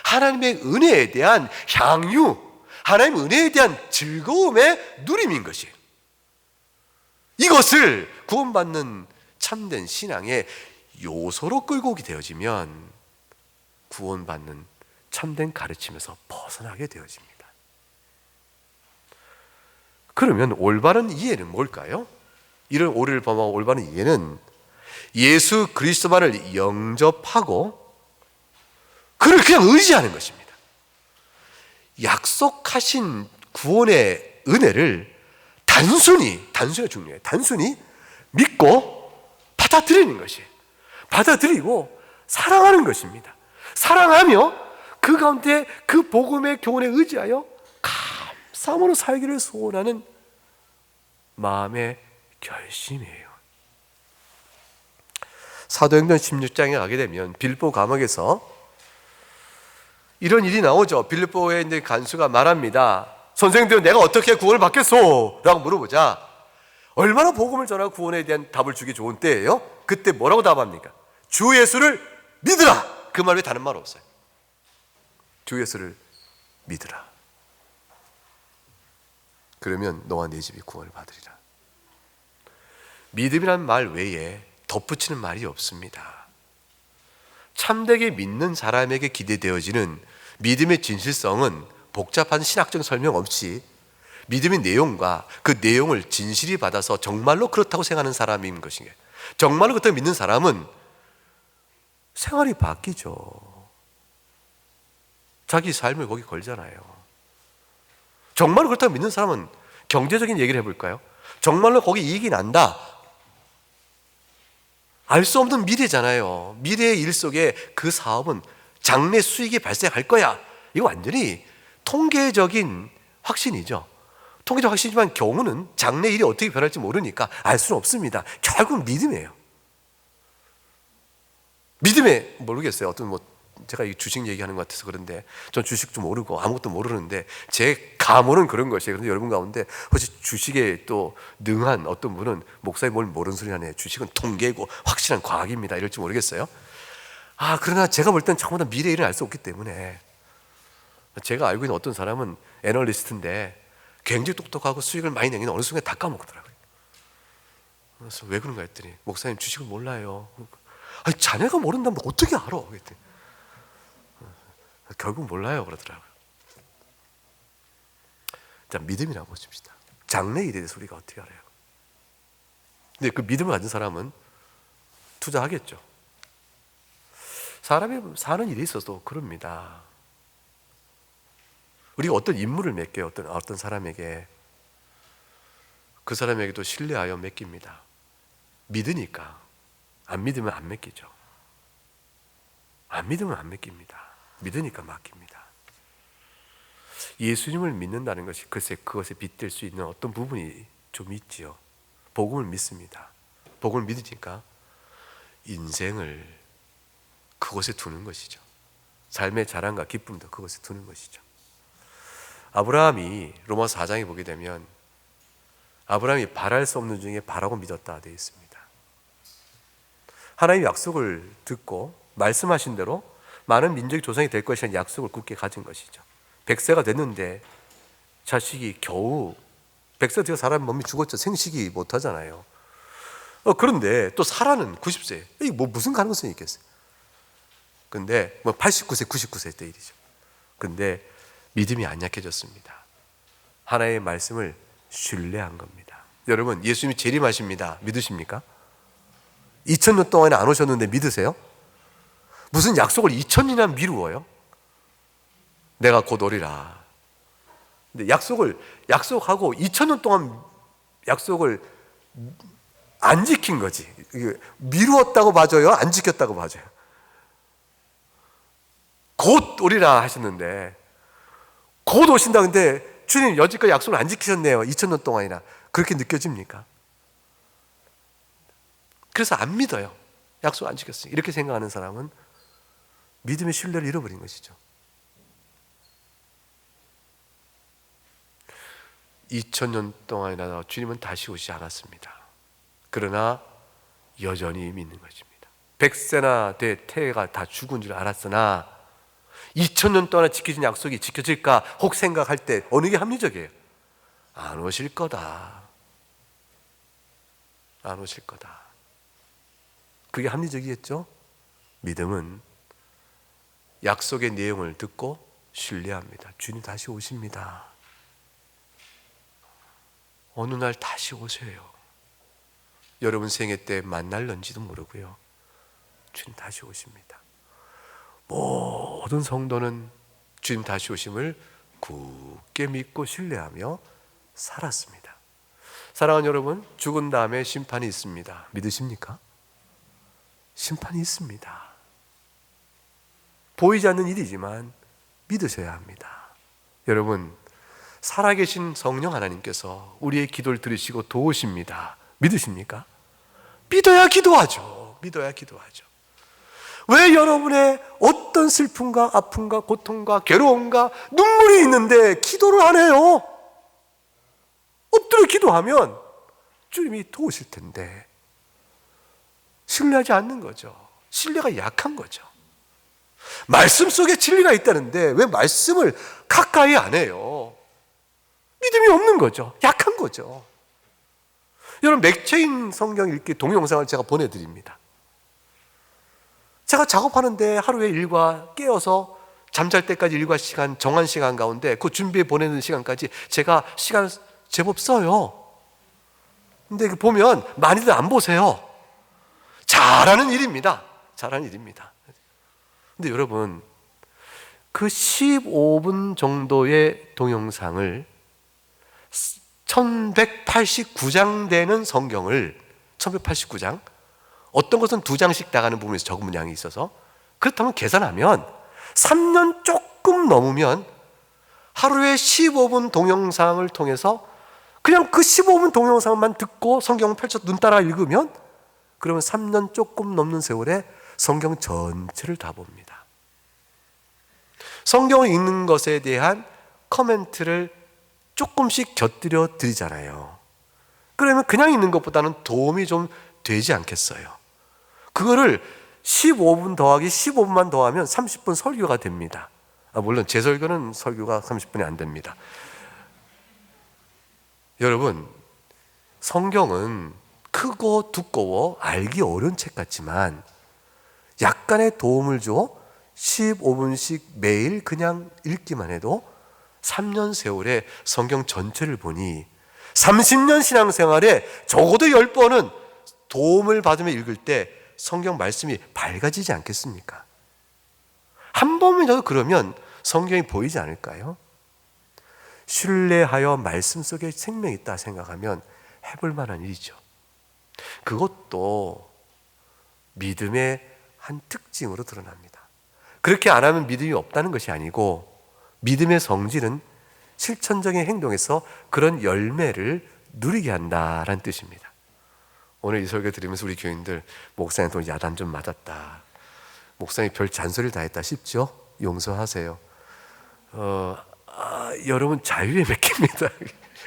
하나님의 은혜에 대한 향유, 하나님의 은혜에 대한 즐거움의 누림인 것이에요. 이것을 구원받는 참된 신앙의 요소로 끌고 오게 되어지면 구원받는 참된 가르침에서 벗어나게 되어집니다. 그러면 올바른 이해는 뭘까요? 이런 오류를 범하고 올바른 이해는 예수 그리스도만을 영접하고 그를 그냥 의지하는 것입니다. 약속하신 구원의 은혜를 단순히 중요해요. 단순히 믿고 받아들이는 것이에요. 받아들이고 사랑하는 것입니다. 사랑하며 그 가운데 그 복음의 교훈에 의지하여 감사함으로 살기를 소원하는 마음의 결심이에요. 사도행전 16장에 가게 되면 빌립보 감옥에서 이런 일이 나오죠. 빌립보의 이제 간수가 말합니다. 선생님들, 내가 어떻게 구원을 받겠소? 라고 물어보자 얼마나 복음을 전하고 구원에 대한 답을 주기 좋은 때예요. 그때 뭐라고 답합니까? 주 예수를 믿으라. 그 말 외에 다른 말 없어요. 주 예수를 믿으라. 그러면 너와 네 집이 구원을 받으리라. 믿음이란 말 외에 덧붙이는 말이 없습니다. 참되게 믿는 사람에게 기대되어지는 믿음의 진실성은 복잡한 신학적 설명 없이 믿음의 내용과 그 내용을 진실히 받아서 정말로 그렇다고 생각하는 사람인 것이에요. 정말로 그렇다고 믿는 사람은 생활이 바뀌죠. 자기 삶을 거기 걸잖아요. 정말로 그렇다고 믿는 사람은 경제적인 얘기를 해볼까요? 정말로 거기 이익이 난다. 알 수 없는 미래잖아요. 미래의 일 속에 그 사업은 장래 수익이 발생할 거야. 이거 완전히 통계적인 확신이죠. 통계적 확신이지만 경우는 장래 일이 어떻게 변할지 모르니까 알 수는 없습니다. 결국은 믿음이에요. 믿음에 모르겠어요. 어떤 제가 이 주식 얘기하는 것 같아서 그런데 전 주식도 모르고 아무것도 모르는데 제 감언은 그런 것이에요. 그런데 여러분 가운데 혹시 주식에 또 능한 어떤 분은 목사님 뭘 모르는 소리 하네. 주식은 통계고 확실한 과학입니다. 이럴지 모르겠어요. 그러나 제가 볼 땐 전부 다 미래의 일을 알 수 없기 때문에 제가 알고 있는 어떤 사람은 애널리스트인데 굉장히 똑똑하고 수익을 많이 내기는 어느 순간에 다 까먹더라고요. 그래서 왜 그런가 했더니 목사님 주식을 몰라요. 자네가 모른다면 어떻게 알아? 그랬더니 결국 몰라요 그러더라고요. 자, 믿음이라고 보십시다. 장래 일에 대해서 우리가 어떻게 알아요? 근데 그 믿음을 가진 사람은 투자하겠죠. 사람이 사는 일이 있어도 그럽니다. 우리가 어떤 임무를 맡겨요. 어떤 사람에게 그 사람에게도 신뢰하여 맡깁니다. 믿으니까. 안 믿으면 안 맡기죠. 안 믿으면 안 맡깁니다. 믿으니까 맡깁니다. 예수님을 믿는다는 것이 글쎄 그것에 빗댈 수 있는 어떤 부분이 좀 있지요. 복음을 믿습니다. 복음을 믿으니까 인생을 그곳에 두는 것이죠. 삶의 자랑과 기쁨도 그것에 두는 것이죠. 아브라함이 로마서 4장에 보게 되면 아브라함이 바랄 수 없는 중에 바라고 믿었다 되어 있습니다. 하나님의 약속을 듣고 말씀하신 대로 많은 민족의 조상이 될 것이라는 약속을 굳게 가진 것이죠. 100세가 됐는데 자식이 겨우 100세 되어 사람 몸이 죽었죠. 생식이 못하잖아요. 그런데 또 사라는 90세. 이게 무슨 가능성이 있겠어요? 근데 89세, 99세 때 일이죠. 근데 믿음이 안 약해졌습니다. 하나님의 말씀을 신뢰한 겁니다. 여러분, 예수님이 재림하십니다. 믿으십니까? 2000년 동안에 안 오셨는데 믿으세요? 무슨 약속을 2000년이나 미루어요? 내가 곧 오리라. 근데 약속하고 2000년 동안 약속을 안 지킨 거지. 미루었다고 봐줘요? 안 지켰다고 봐줘요? 곧 오리라 하셨는데 곧 오신다. 근데 주님 여지까지 약속을 안 지키셨네요. 2000년 동안이나. 그렇게 느껴집니까? 그래서 안 믿어요. 약속 안 지켰어요. 이렇게 생각하는 사람은 믿음의 신뢰를 잃어버린 것이죠. 2000년 동안이나 주님은 다시 오시지 않았습니다. 그러나 여전히 믿는 것입니다. 100세나 돼 태가 다 죽은 줄 알았으나 2000년 동안 지켜진 약속이 지켜질까 혹 생각할 때 어느 게 합리적이에요? 안 오실 거다. 안 오실 거다. 그게 합리적이겠죠? 믿음은 약속의 내용을 듣고 신뢰합니다. 주님 다시 오십니다. 어느 날 다시 오세요. 여러분 생애 때 만날런지도 모르고요. 주님 다시 오십니다. 모든 성도는 주님 다시 오심을 굳게 믿고 신뢰하며 살았습니다. 사랑하는 여러분, 죽은 다음에 심판이 있습니다. 믿으십니까? 심판이 있습니다. 보이지 않는 일이지만 믿으셔야 합니다. 여러분, 살아계신 성령 하나님께서 우리의 기도를 들으시고 도우십니다. 믿으십니까? 믿어야 기도하죠. 믿어야 기도하죠. 왜 여러분의 어떤 슬픔과 아픔과 고통과 괴로움과 눈물이 있는데 기도를 안 해요? 엎드려 기도하면 주님이 도우실 텐데 신뢰하지 않는 거죠. 신뢰가 약한 거죠. 말씀 속에 진리가 있다는데 왜 말씀을 가까이 안 해요? 믿음이 없는 거죠. 약한 거죠. 여러분, 맥체인 성경 읽기 동영상을 제가 보내드립니다. 제가 작업하는데 하루에 일과 깨어서 잠잘 때까지 일과 시간, 정한 시간 가운데 그 준비해 보내는 시간까지 제가 시간 제법 써요. 근데 보면 많이들 안 보세요. 잘하는 일입니다. 잘하는 일입니다. 근데 여러분, 그 15분 정도의 동영상을 1189장 되는 성경을 1189장, 어떤 것은 2장씩 나가는 부분에서 적은 문양이 있어서, 그렇다면 계산하면 3년 조금 넘으면 하루에 15분 동영상을 통해서 그냥 그 15분 동영상만 듣고 성경을 펼쳐 눈 따라 읽으면, 그러면 3년 조금 넘는 세월에 성경 전체를 다 봅니다. 성경을 읽는 것에 대한 코멘트를 조금씩 곁들여 드리잖아요. 그러면 그냥 읽는 것보다는 도움이 좀 되지 않겠어요? 그거를 15분 더하기 15분만 더하면 30분 설교가 됩니다. 물론 제 설교는 설교가 30분이 안 됩니다. 여러분, 성경은 크고 두꺼워 알기 어려운 책 같지만 약간의 도움을 줘 15분씩 매일 그냥 읽기만 해도 3년 세월에 성경 전체를 보니 30년 신앙생활에 적어도 10번은 도움을 받으며 읽을 때 성경 말씀이 밝아지지 않겠습니까? 한 번이라도 그러면 성경이 보이지 않을까요? 신뢰하여 말씀 속에 생명이 있다 생각하면 해볼 만한 일이죠. 그것도 믿음의 한 특징으로 드러납니다. 그렇게 안 하면 믿음이 없다는 것이 아니고, 믿음의 성질은 실천적인 행동에서 그런 열매를 누리게 한다라는 뜻입니다. 오늘 이 설교 들으면서 우리 교인들, 목사님 또 야단 좀 맞았다, 목사님이 별 잔소리를 다 했다 싶죠? 용서하세요. 여러분, 자유의 맺기입니다.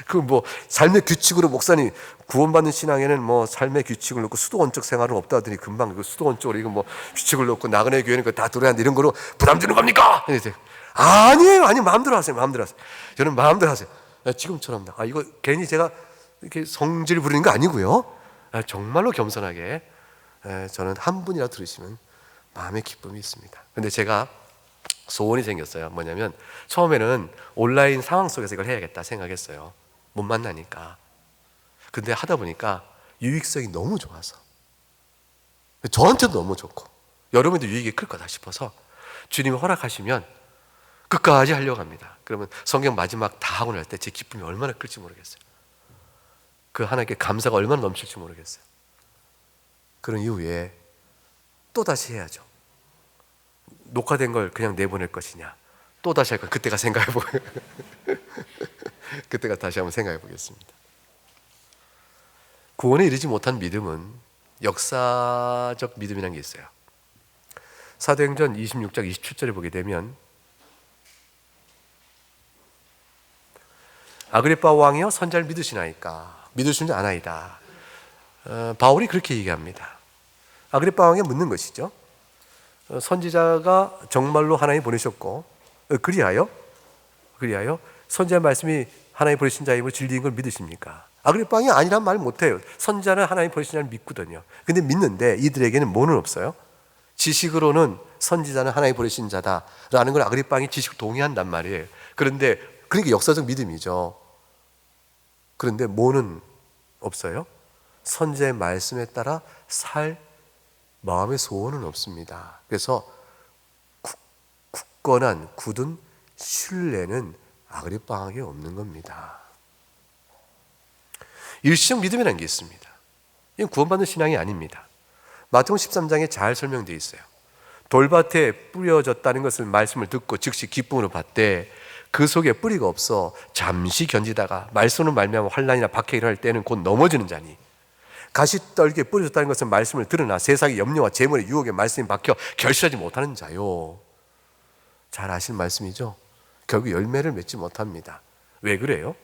그 뭐 삶의 규칙으로 목사님 구원받는 신앙에는 뭐 삶의 규칙을 놓고 수도원적 생활은 없다 하더니 금방 그 수도원적으로 이거 뭐 규칙을 놓고 나그네 교회는 그거 다 들어야 한다 이런 거로 부담 주는 겁니까? 아니에요. 마음대로 하세요. 마음대로 하세요. 저는 마음대로 하세요. 지금처럼 이거 괜히 제가 이렇게 성질 부리는 거 아니고요. 정말로 겸손하게 저는 한 분이라 들으시면 마음의 기쁨이 있습니다. 근데 제가 소원이 생겼어요. 뭐냐면 처음에는 온라인 상황 속에서 이걸 해야겠다 생각했어요. 못 만나니까. 근데 하다 보니까 유익성이 너무 좋아서, 저한테도 너무 좋고 여러분도 유익이 클 거다 싶어서 주님이 허락하시면 끝까지 하려고 합니다. 그러면 성경 마지막 다 하고 날 때 제 기쁨이 얼마나 클지 모르겠어요. 그 하나님께 감사가 얼마나 넘칠지 모르겠어요. 그런 이후에 또 다시 해야죠. 녹화된 걸 그냥 내보낼 것이냐, 또 다시 할 것, 그때가 그때가 다시 한번 생각해 보겠습니다. 구원에 이르지 못한 믿음은 역사적 믿음이라는 게 있어요. 사도행전 26장 27절에 보게 되면, 아그리빠 왕이여 선자를 믿으시나이까? 믿으시는 줄 아나이다. 바울이 그렇게 얘기합니다. 아그리빠 왕이 묻는 것이죠. 선지자가 정말로 하나님 보내셨고, 그리하여 선지자 말씀이 하나님 보내신 자임으로 진리인 걸 믿으십니까? 아그리빠 왕이 아니란 말 못해요. 선지자는 하나님 보내신 자를 믿거든요. 근데 믿는데 이들에게는 뭐는 없어요? 지식으로는 선지자는 하나님 보내신 자다라는 걸 아그리빠 왕이 지식으로 동의한단 말이에요. 그러니까 역사적 믿음이죠. 그런데 뭐는 없어요? 선지자의 말씀에 따라 살 마음의 소원은 없습니다. 그래서 굳건한 굳은 신뢰는 아그리빠 왕에게 없는 겁니다. 일시적 믿음이라는 게 있습니다. 이건 구원받는 신앙이 아닙니다. 마태복음 13장에 잘 설명되어 있어요. 돌밭에 뿌려졌다는 것을 말씀을 듣고 즉시 기쁨으로 받되 그 속에 뿌리가 없어 잠시 견디다가 말씀으로 말미암아 환난이나 박해가 일어날 때는 곧 넘어지는 자니, 가시떨기에 뿌려졌다는 것은 말씀을 들으나 세상의 염려와 재물의 유혹에 말씀이 박혀 결실하지 못하는 자요. 잘 아시는 말씀이죠. 결국 열매를 맺지 못합니다. 왜 그래요?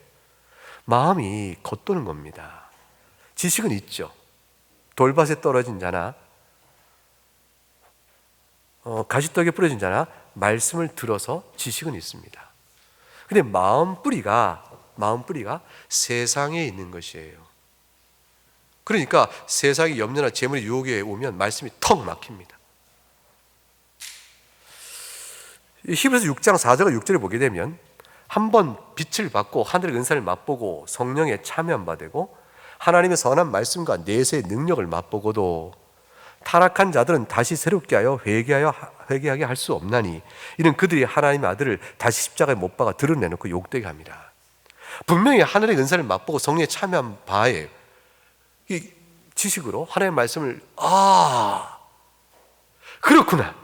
마음이 겉도는 겁니다. 지식은 있죠. 돌밭에 떨어진 자나 가시떡에 뿌려진 자나 말씀을 들어서 지식은 있습니다. 근데 마음 뿌리가 세상에 있는 것이에요. 그러니까 세상의 염려나 재물의 유혹에 오면 말씀이 턱 막힙니다. 히브리서 6장 4절과 6절을 보게 되면 한번 빛을 받고 하늘의 은사를 맛보고 성령에 참여한 바 되고 하나님의 선한 말씀과 내세의 능력을 맛보고도 타락한 자들은 다시 새롭게 하여 회개하게 할 수 없나니 이는 그들이 하나님의 아들을 다시 십자가에 못 박아 드러내놓고 욕되게 합니다. 분명히 하늘의 은사를 맛보고 성령에 참여한 바에 이 지식으로 하나님의 말씀을 그렇구나,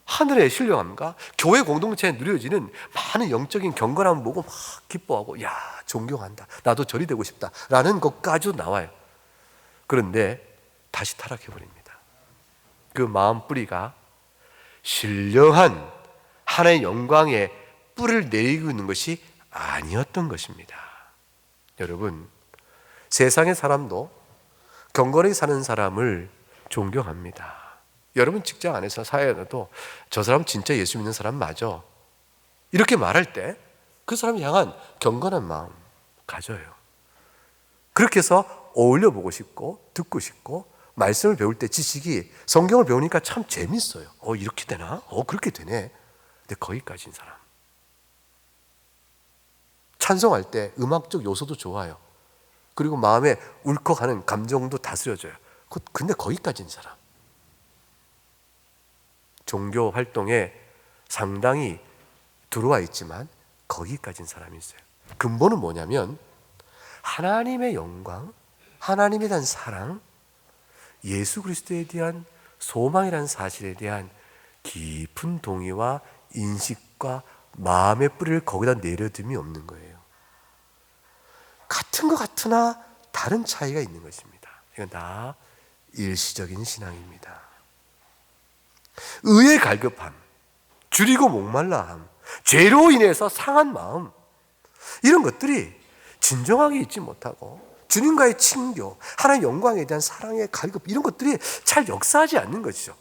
하늘의 신령함과 교회 공동체에 누려지는 많은 영적인 경건함을 보고 막 기뻐하고 존경한다, 나도 저리 되고 싶다 라는 것까지도 나와요. 그런데 다시 타락해버립니다. 그 마음 뿌리가 신령한 하나님의 영광에 뿔을 내리고 있는 것이 아니었던 것입니다. 여러분, 세상의 사람도 경건하게 사는 사람을 존경합니다. 여러분 직장 안에서 사회에도 저 사람 진짜 예수 믿는 사람 맞아, 이렇게 말할 때 그 사람을 향한 경건한 마음 가져요. 그렇게 해서 어울려 보고 싶고 듣고 싶고, 말씀을 배울 때 지식이 성경을 배우니까 참 재밌어요. 이렇게 되나? 그렇게 되네. 근데 거기까지인 사람. 찬송할 때 음악적 요소도 좋아요. 그리고 마음에 울컥하는 감정도 다스려져요. 근데 거기까지인 사람. 종교 활동에 상당히 들어와 있지만 거기까지인 사람이 있어요. 근본은 뭐냐면 하나님의 영광, 하나님에 대한 사랑, 예수 그리스도에 대한 소망이라는 사실에 대한 깊은 동의와 인식과 마음의 뿌리를 거기다 내려둠이 없는 거예요. 같은 것 같으나 다른 차이가 있는 것입니다. 이건 다 일시적인 신앙입니다. 의의 갈급함, 줄이고 목말라함, 죄로 인해서 상한 마음, 이런 것들이 진정하게 있지 못하고 주님과의 친교, 하나님의 영광에 대한 사랑의 갈급, 이런 것들이 잘 역사하지 않는 것이죠.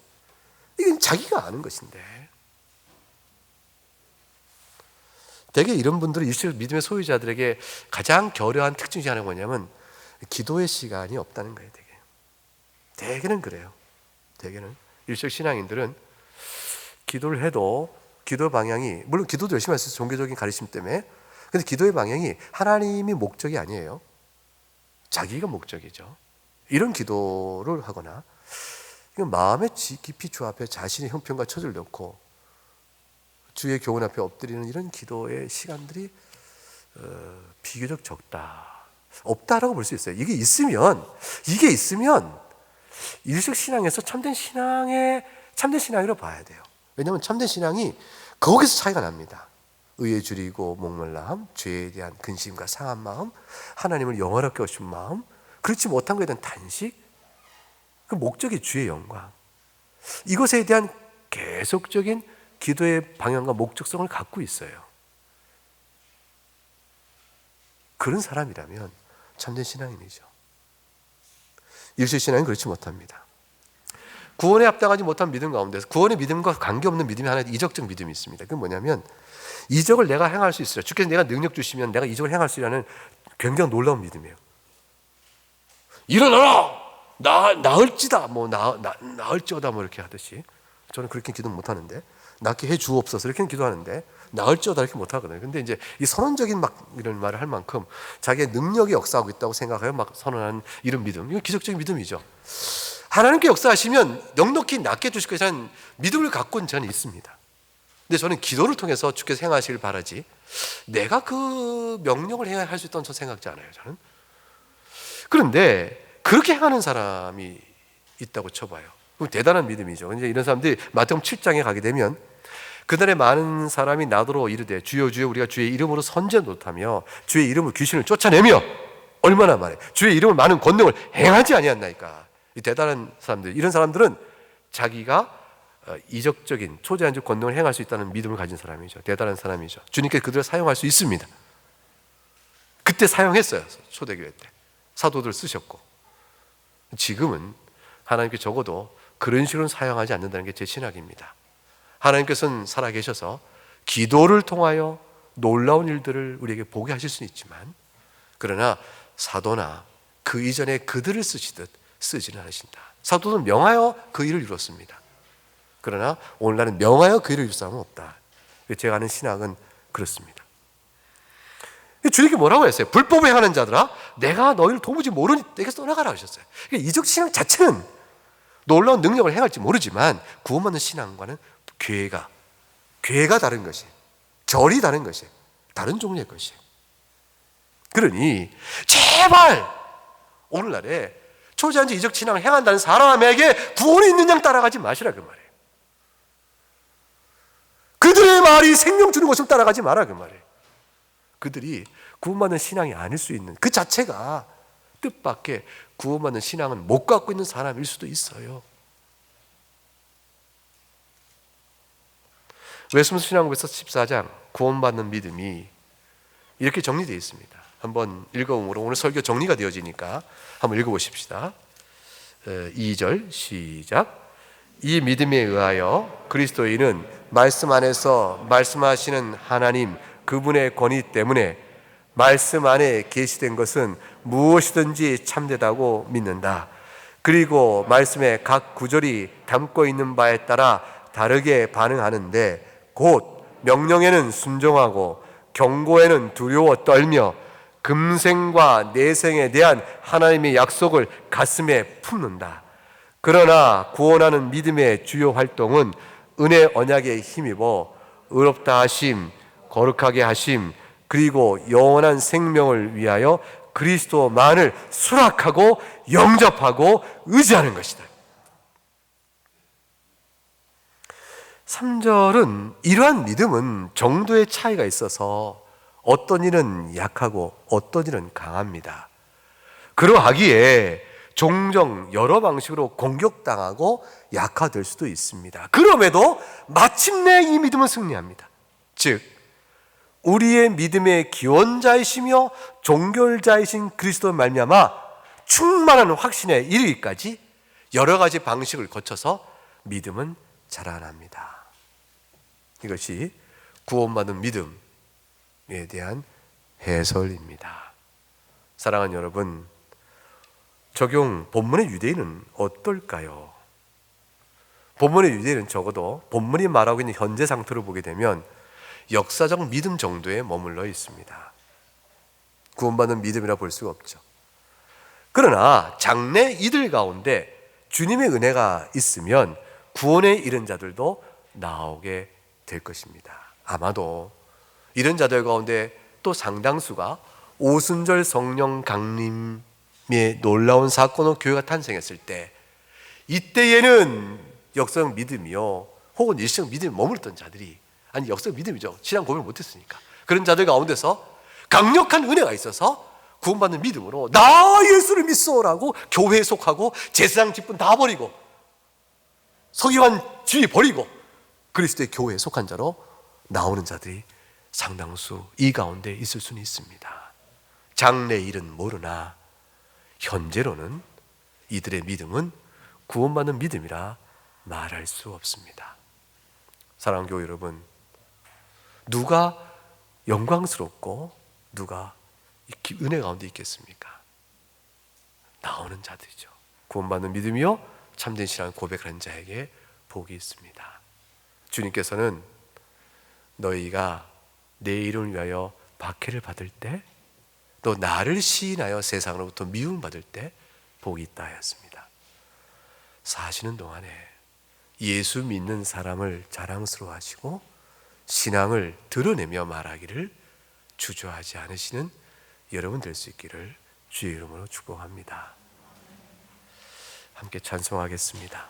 이건 자기가 아는 것인데, 대개 이런 분들은 일실 믿음의 소유자들에게 가장 결여한 특징 중에 하나가 뭐냐면 기도의 시간이 없다는 거예요. 대개는 그래요. 대개는 일식 신앙인들은 기도를 해도 기도 방향이, 물론 기도도 열심히 할 수 있어요. 종교적인 가르침 때문에. 근데 기도의 방향이 하나님이 목적이 아니에요. 자기가 목적이죠. 이런 기도를 하거나 마음의 깊이 주 앞에 자신의 형편과 처지를 놓고 주의 교훈 앞에 엎드리는 이런 기도의 시간들이 비교적 적다, 없다라고 볼 수 있어요. 이게 있으면 일식 신앙에서 참된 신앙이라고 봐야 돼요. 왜냐하면 참된 신앙이 거기서 차이가 납니다. 의에 줄이고 목말라함, 죄에 대한 근심과 상한 마음, 하나님을 영원하게 하고 싶은 마음, 그렇지 못한 것에 대한 탄식, 그 목적이 주의 영광, 이것에 대한 계속적인 기도의 방향과 목적성을 갖고 있어요. 그런 사람이라면 참된 신앙인이죠. 일시 신앙은 그렇지 못합니다. 구원에 합당하지 못한 믿음 가운데서 구원의 믿음과 관계없는 믿음이 하나, 이적적 믿음이 있습니다. 그건 뭐냐면 이적을 내가 행할 수 있어요. 주께서 내가 능력 주시면 내가 이적을 행할 수 있다는 굉장히 놀라운 믿음이에요. 일어나라! 나을지다! 나을지어다 이렇게 하듯이. 저는 그렇게 기도 못하는데, 낫게 해 주옵소서 이렇게는 기도하는데 나을지어다 이렇게 못하거든요. 근데 이제 이 선언적인 이런 말을 할 만큼 자기의 능력이 역사하고 있다고 생각하여 선언하는 이런 믿음, 이건 기적적인 믿음이죠. 하나님께 역사하시면 넉넉히 낫게 주실 것이라는 믿음을 갖고는 저는 있습니다. 근데 저는 기도를 통해서 주께서 행하시길 바라지 내가 그 명령을 해야 할 수 있다는 저 생각지 않아요. 저는. 그런데 그렇게 행하는 사람이 있다고 쳐봐요. 그럼 대단한 믿음이죠. 이제 이런 사람들이 마태복음 7장에 가게 되면 그날에 많은 사람이 나더러 이르되 주여 주여 우리가 주의 이름으로 선지자 노릇하며 주의 이름으로 귀신을 쫓아내며 얼마나 많아요. 주의 이름으로 많은 권능을 행하지 아니하나이까. 이 대단한 사람들, 이런 사람들은 자기가 이적적인 초자연적 권능을 행할 수 있다는 믿음을 가진 사람이죠. 대단한 사람이죠. 주님께서 그들을 사용할 수 있습니다. 그때 사용했어요. 초대교회 때 사도들 쓰셨고, 지금은 하나님께 적어도 그런 식으로 사용하지 않는다는 게 제 신학입니다. 하나님께서는 살아계셔서 기도를 통하여 놀라운 일들을 우리에게 보게 하실 수는 있지만, 그러나 사도나 그 이전에 그들을 쓰시듯 쓰지는 않으신다. 사도는 명하여 그 일을 이뤘습니다. 그러나 오늘날은 명하여 그 일을 이룰 사람은 없다. 제가 아는 신학은 그렇습니다. 주님께 뭐라고 했어요? 불법을 행하는 자들아, 내가 너희를 도무지 모르니 내게 떠나가라 하셨어요. 그러니까 이적 신앙 자체는 놀라운 능력을 행할지 모르지만 구원받는 신앙과는 괴가 다른 것이, 결이 다른 것이, 다른 종류의 것이. 그러니 제발 오늘날에 초자연적 이적 신앙을 행한다는 사람에게 구원이 있는 양 따라가지 마시라 그 말이에요. 그들의 말이 생명 주는 것을 따라가지 마라 그 말이에요. 그들이 구원받는 신앙이 아닐 수 있는 그 자체가 뜻밖의 구원받는 신앙은 못 갖고 있는 사람일 수도 있어요. 웨스민스터 신앙국에서 14장 구원받는 믿음이 이렇게 정리되어 있습니다. 한번 읽어보므로 오늘 설교 정리가 되어지니까 한번 읽어보십시다. 2절 시작. 이 믿음에 의하여 그리스도인은 말씀 안에서 말씀하시는 하나님 그분의 권위 때문에 말씀 안에 계시된 것은 무엇이든지 참되다고 믿는다. 그리고 말씀의 각 구절이 담고 있는 바에 따라 다르게 반응하는데 곧 명령에는 순종하고 경고에는 두려워 떨며 금생과 내생에 대한 하나님의 약속을 가슴에 품는다. 그러나 구원하는 믿음의 주요 활동은 은혜 언약에 힘입어 의롭다 하심, 거룩하게 하심, 그리고 영원한 생명을 위하여 그리스도만을 수락하고 영접하고 의지하는 것이다. 3절은 이러한 믿음은 정도의 차이가 있어서 어떤 일은 약하고 어떤 일은 강합니다. 그러하기에 종종 여러 방식으로 공격당하고 약화될 수도 있습니다. 그럼에도 마침내 이 믿음은 승리합니다. 즉 우리의 믿음의 기원자이시며 종결자이신 그리스도로 말미암아 충만한 확신에 이르기까지 여러 가지 방식을 거쳐서 믿음은 자라납니다. 이것이 구원받은 믿음에 대한 해설입니다. 사랑하는 여러분, 적용 본문의 유대인은 어떨까요? 본문의 유대인은 적어도 본문이 말하고 있는 현재 상태로 보게 되면 역사적 믿음 정도에 머물러 있습니다. 구원받는 믿음이라 볼 수가 없죠. 그러나 장래 이들 가운데 주님의 은혜가 있으면 구원에 이른 자들도 나오게 될 것입니다. 아마도 이런 자들 가운데 또 상당수가 오순절 성령 강림의 놀라운 사건으로 교회가 탄생했을 때, 이때에는 역사적 믿음이요 혹은 일시적 믿음에 머물렀던 자들이, 아니 역사적 믿음이죠, 신앙 고백을 못했으니까 그런 자들 가운데서 강력한 은혜가 있어서 구원받는 믿음으로 나 예수를 믿소라고 교회에 속하고 제사장 직분 다 버리고 서기관 지위 버리고 그리스도의 교회에 속한 자로 나오는 자들이 상당수 이 가운데 있을 수는 있습니다. 장래 일은 모르나 현재로는 이들의 믿음은 구원받는 믿음이라 말할 수 없습니다. 사랑하는 교회 여러분, 누가 영광스럽고 누가 은혜 가운데 있겠습니까? 나오는 자들이죠. 구원받는 믿음이요 참된 신앙을 고백하는 자에게 복이 있습니다. 주님께서는 너희가 내 이름을 위하여 박해를 받을 때, 또 나를 시인하여 세상으로부터 미움을 받을 때 복이 있다 하였습니다. 사시는 동안에 예수 믿는 사람을 자랑스러워하시고 신앙을 드러내며 말하기를 주저하지 않으시는 여러분 될 수 있기를 주의 이름으로 축복합니다. 함께 찬송하겠습니다.